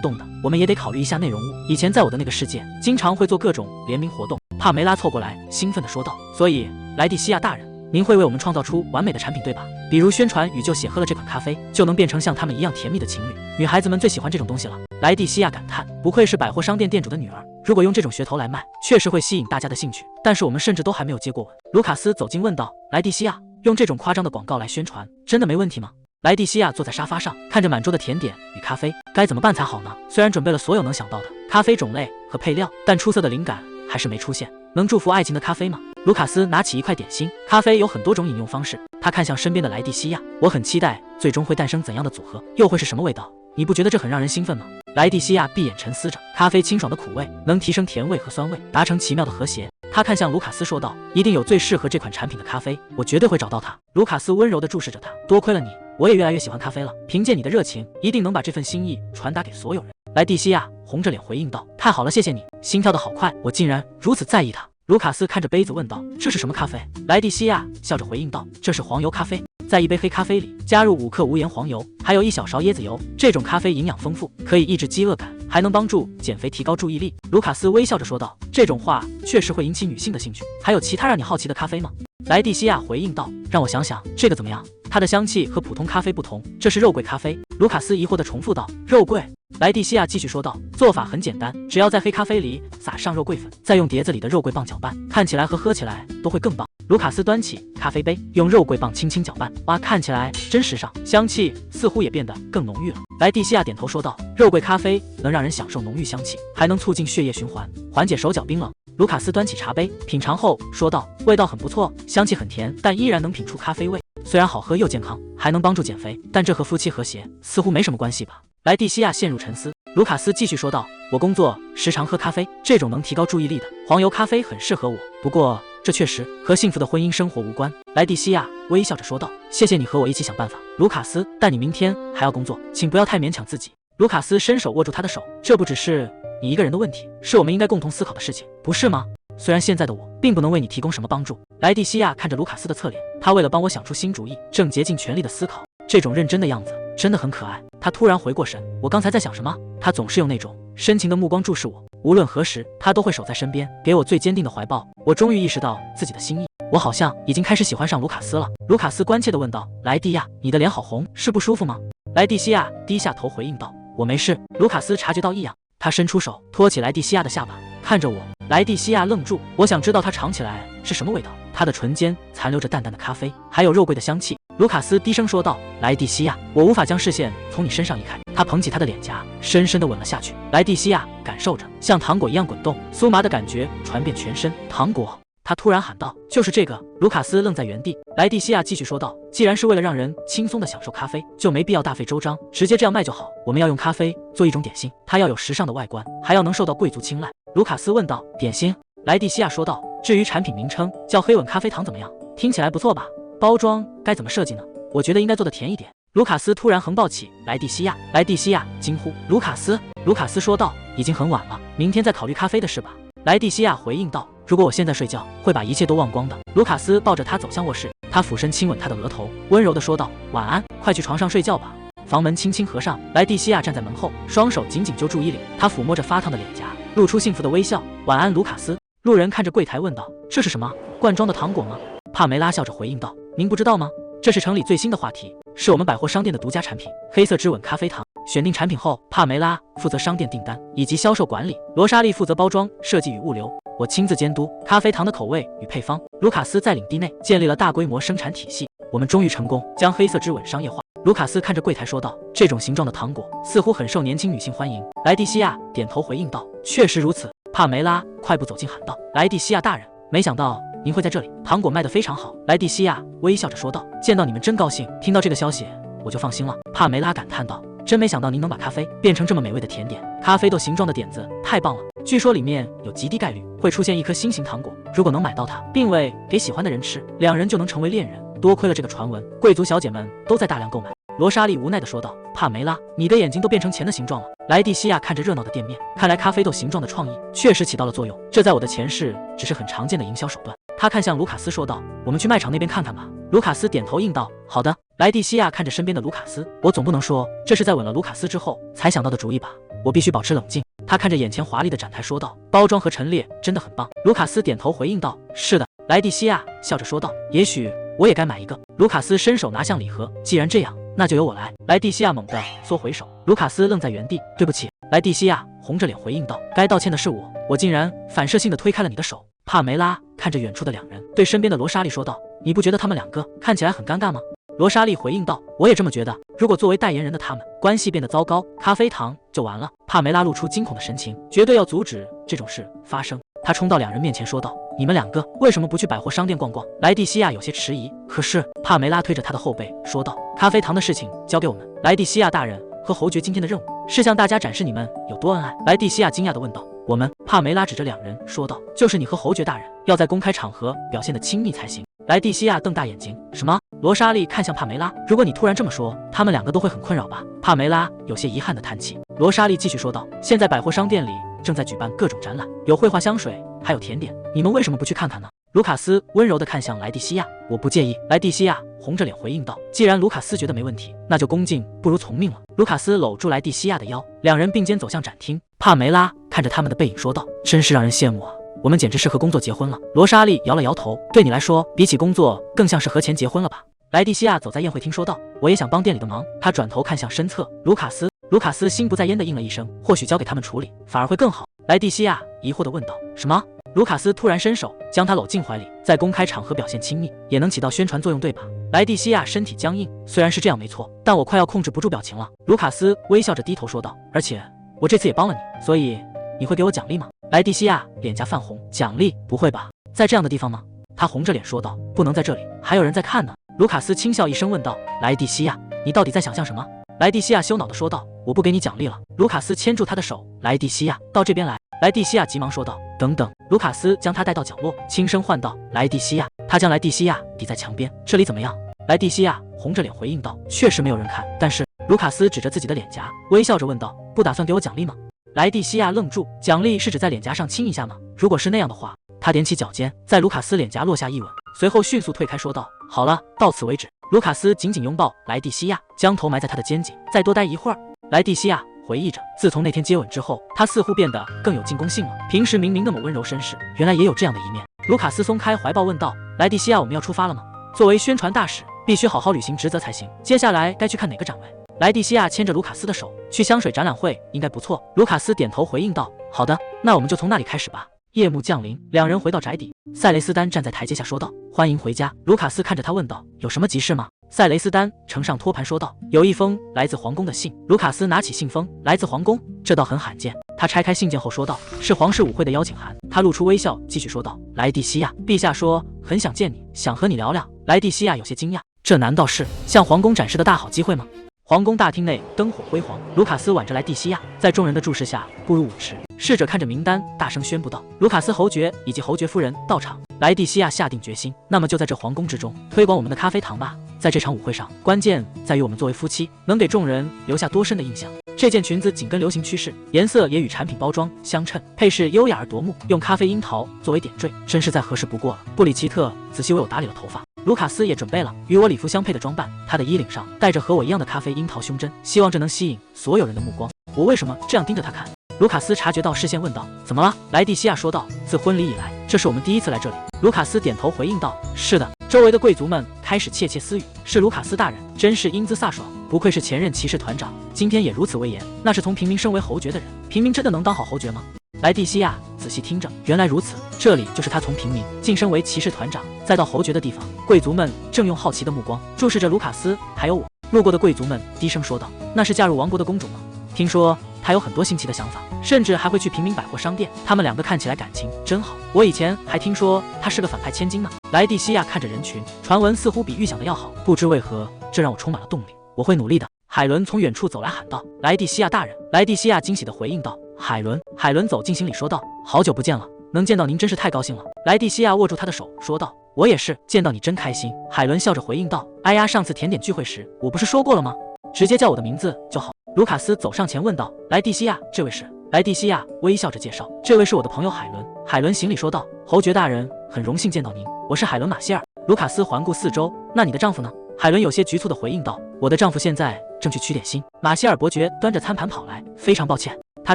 Speaker 1: 動的，我們也得考慮一下內容物。以前在我的那個世界，經常會做各種聯名活動。”帕梅拉湊過來，興奮地說道：“所以，萊蒂西亞大人，您會為我們創造出完美的產品，對吧？比如宣傳宇宙血喝了這款咖啡，就能變成像他們一樣甜蜜的情侶。女孩子們最喜歡這種東西了。”萊蒂西亞感嘆：“不愧是百貨商店店主的女兒，如果用這種噱頭來賣，確實會吸引大家的興趣。但是我們甚至都還沒有接過吻。”盧卡斯走近問道：“萊蒂西亞，用這種誇張的廣告來宣傳，真的沒問題嗎？”萊蒂西亞坐在沙發上，看着滿桌的甜點與咖啡，該怎麼辦才好呢？雖然準備了所有能想到的咖啡種類和配料，但出色的靈感還是沒出現。能祝福愛情的咖啡嗎？盧卡斯拿起一塊點心，咖啡有很多種飲用方式。他看向身邊的萊蒂西亞：“我很期待最終會誕生怎樣的組合，又會是什麼味道？你不覺得這很讓人興奮嗎？”萊蒂西亞閉眼沉思着，咖啡清爽的苦味能提升甜味和酸味，達成奇妙的和諧。他看向盧卡斯說道：“一定有最適合這款產品的咖啡，我絕對會找到它。”盧卡斯溫柔地注視着他：“多虧了你，我也越來越喜歡咖啡了。憑借你的熱情，一定能把這份心意傳達給所有人。”萊蒂西亞紅着臉回應道：“太好了，謝謝你，心跳得好快，我竟然如此在意它。”盧卡斯看着杯子問道：“這是什麼咖啡？”萊蒂西亞笑着回應道：“這是黃油咖啡，在一杯黑咖啡裡加入5克無鹽黃油，還有1小勺椰子油。這種咖啡營養豐富，可以抑制飢餓感，還能幫助減肥、提高注意力。”盧卡斯微笑着說道：“這種話確實會引起女性的興趣。還有其他讓你好奇的咖啡嗎？”萊蒂西亞回應道：“讓我想想，這個怎麼樣？它的香氣和普通咖啡不同，這是肉桂咖啡。”盧卡斯疑惑地重複道：“肉桂？”萊蒂西亞繼續說道：“做法很簡單，只要在黑咖啡裡撒上肉桂粉，再用碟子裡的肉桂棒攪拌，看起來和喝起來都會更棒。”盧卡斯端起咖啡杯，用肉桂棒輕輕攪拌，哇，看起來真時尚，香氣似乎也變得更濃郁了。萊蒂西亞點頭說道：“肉桂咖啡能讓人享受濃郁香氣，還能促進血液循環，緩解手腳冰冷。”盧卡斯端起茶杯，品嘗後說道：“味道很不錯，香氣很甜，但依然能品出咖啡味。雖然好喝又健康，還能幫助減肥，但這和夫妻和諧似乎沒什麼關係吧？”萊蒂西亞陷入沉思。盧卡斯繼續說道：“我工作時常喝咖啡，這種能提高注意力的黃油咖啡很適合我。不過，這確實和幸福的婚姻生活無關。”萊蒂西亞微笑着說道：“謝謝你和我一起想辦法，盧卡斯，但你明天還要工作，請不要太勉強自己。”盧卡斯伸手握住他的手：“這不只是你一個人的問題，是我們應該共同思考的事情，不是嗎？雖然現在的我並不能為你提供什麼幫助。”萊蒂西亞看着盧卡斯的側臉，他為了幫我想出新主意，正竭盡全力的思考，這種認真的樣子真的很可愛。他突然回過神，我剛才在想什麼？他總是用那種深情的目光注視我，無論何時，他都會守在身邊，給我最堅定的懷抱。我終於意識到自己的心意，我好像已經開始喜歡上盧卡斯了。盧卡斯關切地問道：“萊蒂亞，你的臉好紅，是不舒服嗎？”萊蒂西亞低下頭回應道：“我沒事。”盧卡斯察覺到異樣，他伸出手托起萊蒂西亞的下巴，看着我。萊蒂西亞愣住，我想知道他嘗起來是什麼味道。他的唇間殘留着淡淡的咖啡，還有肉桂的香氣。盧卡斯低聲說道：“萊蒂西亞，我無法將視線從你身上移開。”他捧起他的臉頰，深深地吻了下去。萊蒂西亞感受着像糖果一樣滾動，酥麻的感覺傳遍全身。糖果！他突然喊道：“就是這個！”盧卡斯愣在原地。萊蒂西亞繼續說道：“既然是為了讓人輕鬆地享受咖啡，就沒必要大費周章，直接這樣賣就好。我們要用咖啡做一種點心，它要有時尚的外觀，還要能受到貴族青睞。”盧卡斯問道：“點心？”萊蒂西亞說道：“至於產品名稱，叫黑吻咖啡糖怎麼樣？聽起來不錯吧？包裝該怎麼設計呢？我覺得應該做得甜一點。”盧卡斯突然橫抱起萊蒂西亞，萊蒂西亞驚呼：“盧卡斯！”盧卡斯說道：“已經很晚了，明天再考慮咖啡的事吧。”萊蒂西亞回應道：“如果我現在睡覺，會把一切都忘光的。”盧卡斯抱着她走向臥室，他俯身親吻她的額頭，溫柔地說道：“晚安，快去床上睡覺吧。”房門輕輕合上，萊蒂西亞站在門後，雙手緊緊揪住衣領，她撫摸着發燙的臉頰，露出幸福的微笑。“晚安，盧卡斯。”路人看着櫃檯問道：“這是什麼？罐裝的糖果嗎？”帕梅拉笑着回應道：“您不知道嗎？這是城裡最新的話題，是我們百貨商店的獨家產品——黑色之吻咖啡糖。”選定產品後，帕梅拉負責商店訂單以及銷售管理，羅莎莉負責包裝設計與物流，我親自監督咖啡糖的口味與配方。盧卡斯在領地內建立了大規模生產體系，我們終於成功將黑色之吻商業化。盧卡斯看着櫃檯說道：“這種形狀的糖果似乎很受年輕女性歡迎。”萊蒂西亞點頭回應道：“確實如此。”帕梅拉快步走近喊道：“萊蒂西亞大人，沒想到您會在這裡，糖果賣得非常好。”萊蒂西亞微笑着說道：“見到你們真高興，聽到這個消息我就放心了。”帕梅拉感嘆道：“真沒想到您能把咖啡變成這麼美味的甜點，咖啡豆形狀的點子太棒了。據說裡面有極低概率會出現一顆新型糖果，如果能買到它，並餵給喜歡的人吃，兩人就能成為戀人。多虧了這個傳聞，貴族小姐們都在大量購買。”羅莎莉無奈地說道：“帕梅拉，你的眼睛都變成錢的形狀了。”萊蒂西亞看着熱鬧的店面，看來咖啡豆形狀的創意確實起到了作用，這在我的前世只是很常見的營銷手段。他看向盧卡斯說道：“我們去賣場那邊看看吧。”盧卡斯點頭應道：“好的。”萊蒂西亞看着身邊的盧卡斯，我總不能說這是在吻了盧卡斯之後才想到的主意吧？我必須保持冷靜。他看着眼前華麗的展台說道：“包裝和陳列真的很棒。”盧卡斯點頭回應道：“是的。”萊蒂西亞笑着說道：“也許我也該買一個。”盧卡斯伸手拿向禮盒，既然這樣，那就由我來。萊蒂西亞猛地縮回手，盧卡斯愣在原地。“對不起。”萊蒂西亞紅着臉回應道：“該道歉的是我竟然反射性地推開了你的手。”帕梅拉看着遠處的兩人，對身邊的羅莎莉說道：“你不覺得他們兩個看起來很尷尬嗎？”羅莎莉回應道：“我也這麼覺得。如果作為代言人的他們關係變得糟糕，咖啡糖就完了。”帕梅拉露出驚恐的神情，絕對要阻止這種事發生。他衝到兩人面前說道：“你們兩個為什麼不去百貨商店逛逛？”萊蒂西亞有些遲疑，可是帕梅拉推着他的後背說道：“咖啡糖的事情交給我們。萊蒂西亞大人和侯爵今天的任務是向大家展示你們有多恩愛。”萊蒂西亞驚訝地問道：“我們？”帕梅拉指着兩人說道：“就是你和侯爵大人要在公開場合表現得親密才行。”萊蒂西亞瞪大眼睛：“什麼？”羅莎莉看向帕梅拉：“如果你突然這麼說，他們兩個都會很困擾吧？”帕梅拉有些遺憾地嘆氣。羅莎莉繼續說道：“現在百貨商店裡正在舉辦各種展覽，有繪畫香水，還有甜點，你們為什麼不去看看呢？”盧卡斯溫柔地看向萊蒂西亞：“我不介意。”萊蒂西亞紅着臉回應道：“既然盧卡斯覺得沒問題，那就恭敬不如從命了。”盧卡斯摟住萊蒂西亞的腰，兩人並肩走向展廳。帕梅拉看着他們的背影說道：“真是讓人羨慕啊，我們簡直是和工作結婚了。”羅莎莉搖了搖頭：“对你來說，比起工作，更像是和錢結婚了吧？”萊蒂西亞走在宴會廳說道：“我也想幫店裡的忙。”他轉頭看向身側盧卡斯，盧卡斯心不在焉地應了一聲：“或許交給他們處理，反而會更好。”萊蒂西亞疑惑地問道：“什麼？”盧卡斯突然伸手將他摟進懷裡，在公開場合表現親密，也能起到宣傳作用，對吧？萊蒂西亞身體僵硬，雖然是這樣沒錯，但我快要控制不住表情了。盧卡斯微笑着低頭說道：“而且我這次也幫了你，所以你會給我獎勵嗎？”萊蒂西亞臉頰泛紅：“獎勵？不會吧？在這樣的地方嗎？”他紅着臉說道：“不能在這裡，還有人在看呢。”盧卡斯輕笑一聲問道：“萊蒂西亞，你到底在想象什麼？”萊蒂西亞羞惱地說道：“我不給你獎勵了。”盧卡斯牽住他的手：“萊蒂西亞，到這邊來。”萊蒂西亞急忙說道：“等等！”盧卡斯將他帶到角落，輕聲喚道：“萊蒂西亞。”他將萊蒂西亞抵在牆邊：“這裡怎麼樣？”萊蒂西亞紅着臉回應道：“確實沒有人看，但是……”盧卡斯指着自己的臉頰，微笑着問道：“不打算給我獎勵嗎？”萊蒂西亞愣住，獎勵是指在臉頰上親一下嗎？如果是那樣的話，他踮起腳尖，在盧卡斯臉頰落下一吻，隨後迅速退開，說道：“好了，到此為止。”盧卡斯緊緊擁抱萊蒂西亞，將頭埋在他的肩頸，再多待一會兒。萊蒂西亞回憶着自從那天接吻之後，他似乎变得更有進攻性了。平時明明那麼溫柔绅士，原來也有這樣的一面。盧卡斯鬆開懷抱問道：“萊蒂西亞，我們要出發了嗎？作為宣傳大使，必須好好履行職責才行。接下來該去看哪個展位？”萊蒂西亞牽着盧卡斯的手，去香水展覽會應該不錯。盧卡斯點頭回應道：“好的，那我們就從那裡開始吧。”夜幕降臨，兩人回到宅邸。塞雷斯丹站在台階下說道：“歡迎回家。”盧卡斯看着他問道：“有什麼急事嗎？”塞雷斯丹呈上托盤說道：“有一封來自皇宮的信。”盧卡斯拿起信封：“來自皇宮，這倒很罕見。”他拆開信件後說道：“是皇室舞會的邀請函。”他露出微笑，繼續說道：“萊蒂西亞，陛下說很想見你，想和你聊聊。”萊蒂西亞有些驚訝，這難道是向皇宮展示的大好機會嗎？皇宮大廳內燈火輝煌，盧卡斯挽着萊蒂西亞，在眾人的注視下步入舞池。侍者看着名單，大聲宣布道：“盧卡斯侯爵以及侯爵夫人到場。”萊蒂西亞下定決心，那麼就在這皇宮之中推廣我們的咖啡堂吧。在這場舞會上，關鍵在於我們作為夫妻能給眾人留下多深的印象。這件裙子緊跟流行趨勢，顏色也與產品包裝相稱，配飾優雅而奪目，用咖啡櫻桃作為點綴，真是再合適不過了。布里奇特仔細為我打理了頭髮，盧卡斯也準備了與我禮服相配的裝扮，他的衣領上戴着和我一樣的咖啡櫻桃胸針，希望這能吸引所有人的目光。我為什麼這樣盯着他看？盧卡斯察覺到視線，問道：“怎麼了？”萊蒂西亞說道：“自婚禮以來，這是我們第一次來這裡。”盧卡斯點頭回應道：“是的。”周圍的貴族們開始竊竊私語：“是盧卡斯大人，真是英姿飒爽，不愧是前任騎士團長，今天也如此威嚴。那是從平民升為侯爵的人，平民真的能當好侯爵嗎？”萊蒂西亞仔細聽着，原來如此，這裡就是他從平民晉升為騎士團長，再到侯爵的地方。貴族們正用好奇的目光注視着盧卡斯，還有我。路過的貴族們低聲說道：“那是嫁入王國的公主嗎？聽說她有很多新奇的想法，甚至還會去平民百貨商店。他們兩個看起來感情真好。我以前還聽說她是個反派千金呢。”萊蒂西亞看着人群，傳聞似乎比預想的要好，不知為何，這讓我充滿了動力。我會努力的。海倫從遠處走來喊道：“萊蒂西亞大人！”萊蒂西亞驚喜地回應道：“海倫。”海倫走進行禮說道：“好久不見了，能見到您真是太高興了。”萊蒂西亞握住他的手說道：“我也是，見到你真開心。”海倫笑着回應道：“哎呀，上次甜點聚會時我不是說過了嗎？直接叫我的名字就好。”盧卡斯走上前問道：“萊蒂西亞，這位是？”萊蒂西亞微笑着介紹：“這位是我的朋友海倫。”海倫行禮說道：“侯爵大人，很榮幸見到您，我是海倫·馬歇爾。”盧卡斯環顧四周：“那你的丈夫呢？”海倫有些局促地回應道：“我的丈夫現在正去取點心。”馬歇爾伯爵端着餐盤跑來，非常抱歉。他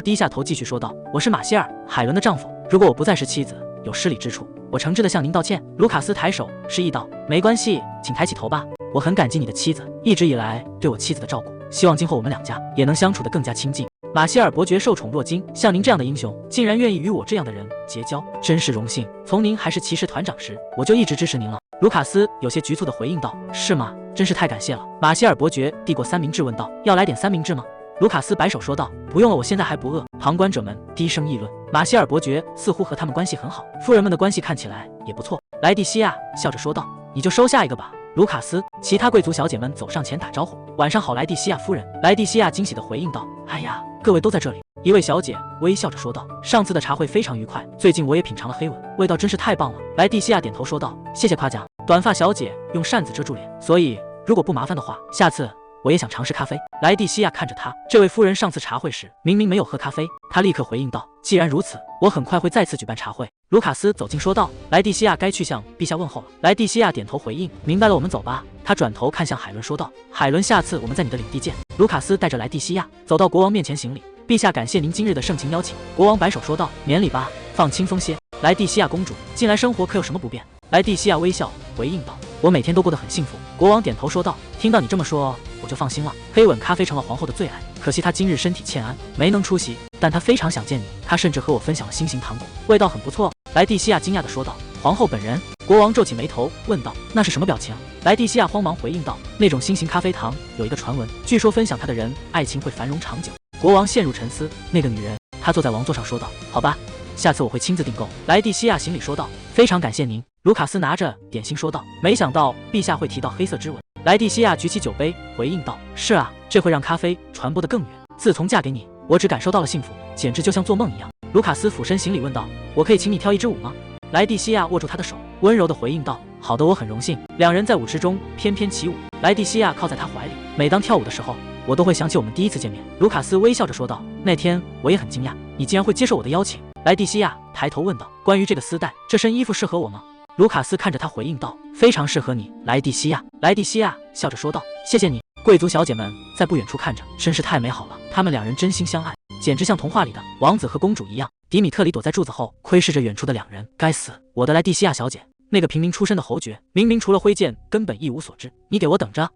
Speaker 1: 低下頭繼續說道：“我是馬歇爾，海倫的丈夫。如果我不再是妻子，有失禮之處，我誠摯地向您道歉。”盧卡斯抬手示意道：“沒關係，請抬起頭吧。我很感激你的妻子一直以來對我妻子的照顧，希望今後我們兩家也能相處得更加親近。”馬歇爾伯爵受寵若驚，像您這樣的英雄，竟然願意與我這樣的人結交，真是榮幸。從您還是騎士團長時，我就一直支持您了。盧卡斯有些局促地回應道：“是嗎？真是太感謝了。”馬歇爾伯爵遞過三明治問道：“要來點三明治嗎？”盧卡斯擺手說道：“不用了，我現在還不餓。”旁觀者們低聲議論，馬歇爾伯爵似乎和他們關係很好，夫人們的關係看起來也不錯。萊蒂西亞笑着說道：“你就收下一個吧。”盧卡斯，其他貴族小姐們走上前打招呼：“晚上好，萊蒂西亞夫人。”萊蒂西亞驚喜地回應道：“哎呀，各位都在這裡。”一位小姐微笑着說道：“上次的茶會非常愉快，最近我也品嘗了黑吻，味道真是太棒了。”萊蒂西亞點頭說道：“謝謝誇獎。”短髮小姐用扇子遮住臉，所以如果不麻煩的話，下次我也想嘗試咖啡。萊蒂西亞看着他，這位夫人上次茶會時明明沒有喝咖啡。他立刻回應道：“既然如此，我很快會再次舉辦茶會。”盧卡斯走近說道：“萊蒂西亞該去向陛下問候了。”萊蒂西亞點頭回應：“明白了，我們走吧。”他轉頭看向海倫說道：“海倫，下次我們在你的領地見。”盧卡斯帶着萊蒂西亞走到國王面前行禮：“陛下感謝您今日的盛情邀請。”國王擺手說道：“免禮吧，放輕鬆些。萊蒂西亞公主，近來生活可有什麼不便？”萊蒂西亞微笑回應道：“我每天都過得很幸福。”國王點頭說道：“聽到你這麼說，我就放心了。黑吻咖啡成了皇後的最愛，可惜她今日身體欠安，沒能出席，但她非常想見你。她甚至和我分享了新型糖果，味道很不錯。”萊蒂西亞驚訝地說道：“皇後本人？”國王皺起眉頭問道：“那是什麼表情？”萊蒂西亞慌忙回應道：“那種新型咖啡糖有一個傳聞，據說分享它的人愛情會繁榮長久。”國王陷入沉思。那個女人，他坐在王座上說道：“好吧，下次我會親自訂購。”萊蒂西亞行禮說道：“非常感謝您。”盧卡斯拿着點心說道：“沒想到陛下會提到黑色之吻。”萊蒂西亞舉起酒杯回應道：“是啊，這會讓咖啡傳播得更遠。自從嫁給你，我只感受到了幸福，簡直就像做夢一樣。”盧卡斯俯身行禮問道：“我可以請你跳一支舞嗎？”萊蒂西亞握住他的手，溫柔地回應道：“好的，我很榮幸。”兩人在舞池中翩翩起舞，萊蒂西亞靠在他懷裡。每當跳舞的時候，我都會想起我們第一次見面。盧卡斯微笑着說道：“那天我也很驚訝，你竟然會接受我的邀請。”萊蒂西亞抬頭問道：“關於這個絲帶，這身衣服適合我嗎？”盧卡斯看着他回應道：“非常適合你，萊蒂西亞。”萊蒂西亞笑着說道：“謝謝你。”貴族小姐們在不遠處看着，真是太美好了。他們兩人真心相愛，簡直像童話裡的王子和公主一樣。迪米特里躲在柱子後，窺視着遠處的兩人。該死，我的萊蒂西亞小姐！那個平民出身的侯爵，明明除了挥劍，根本一無所知。你給我等着！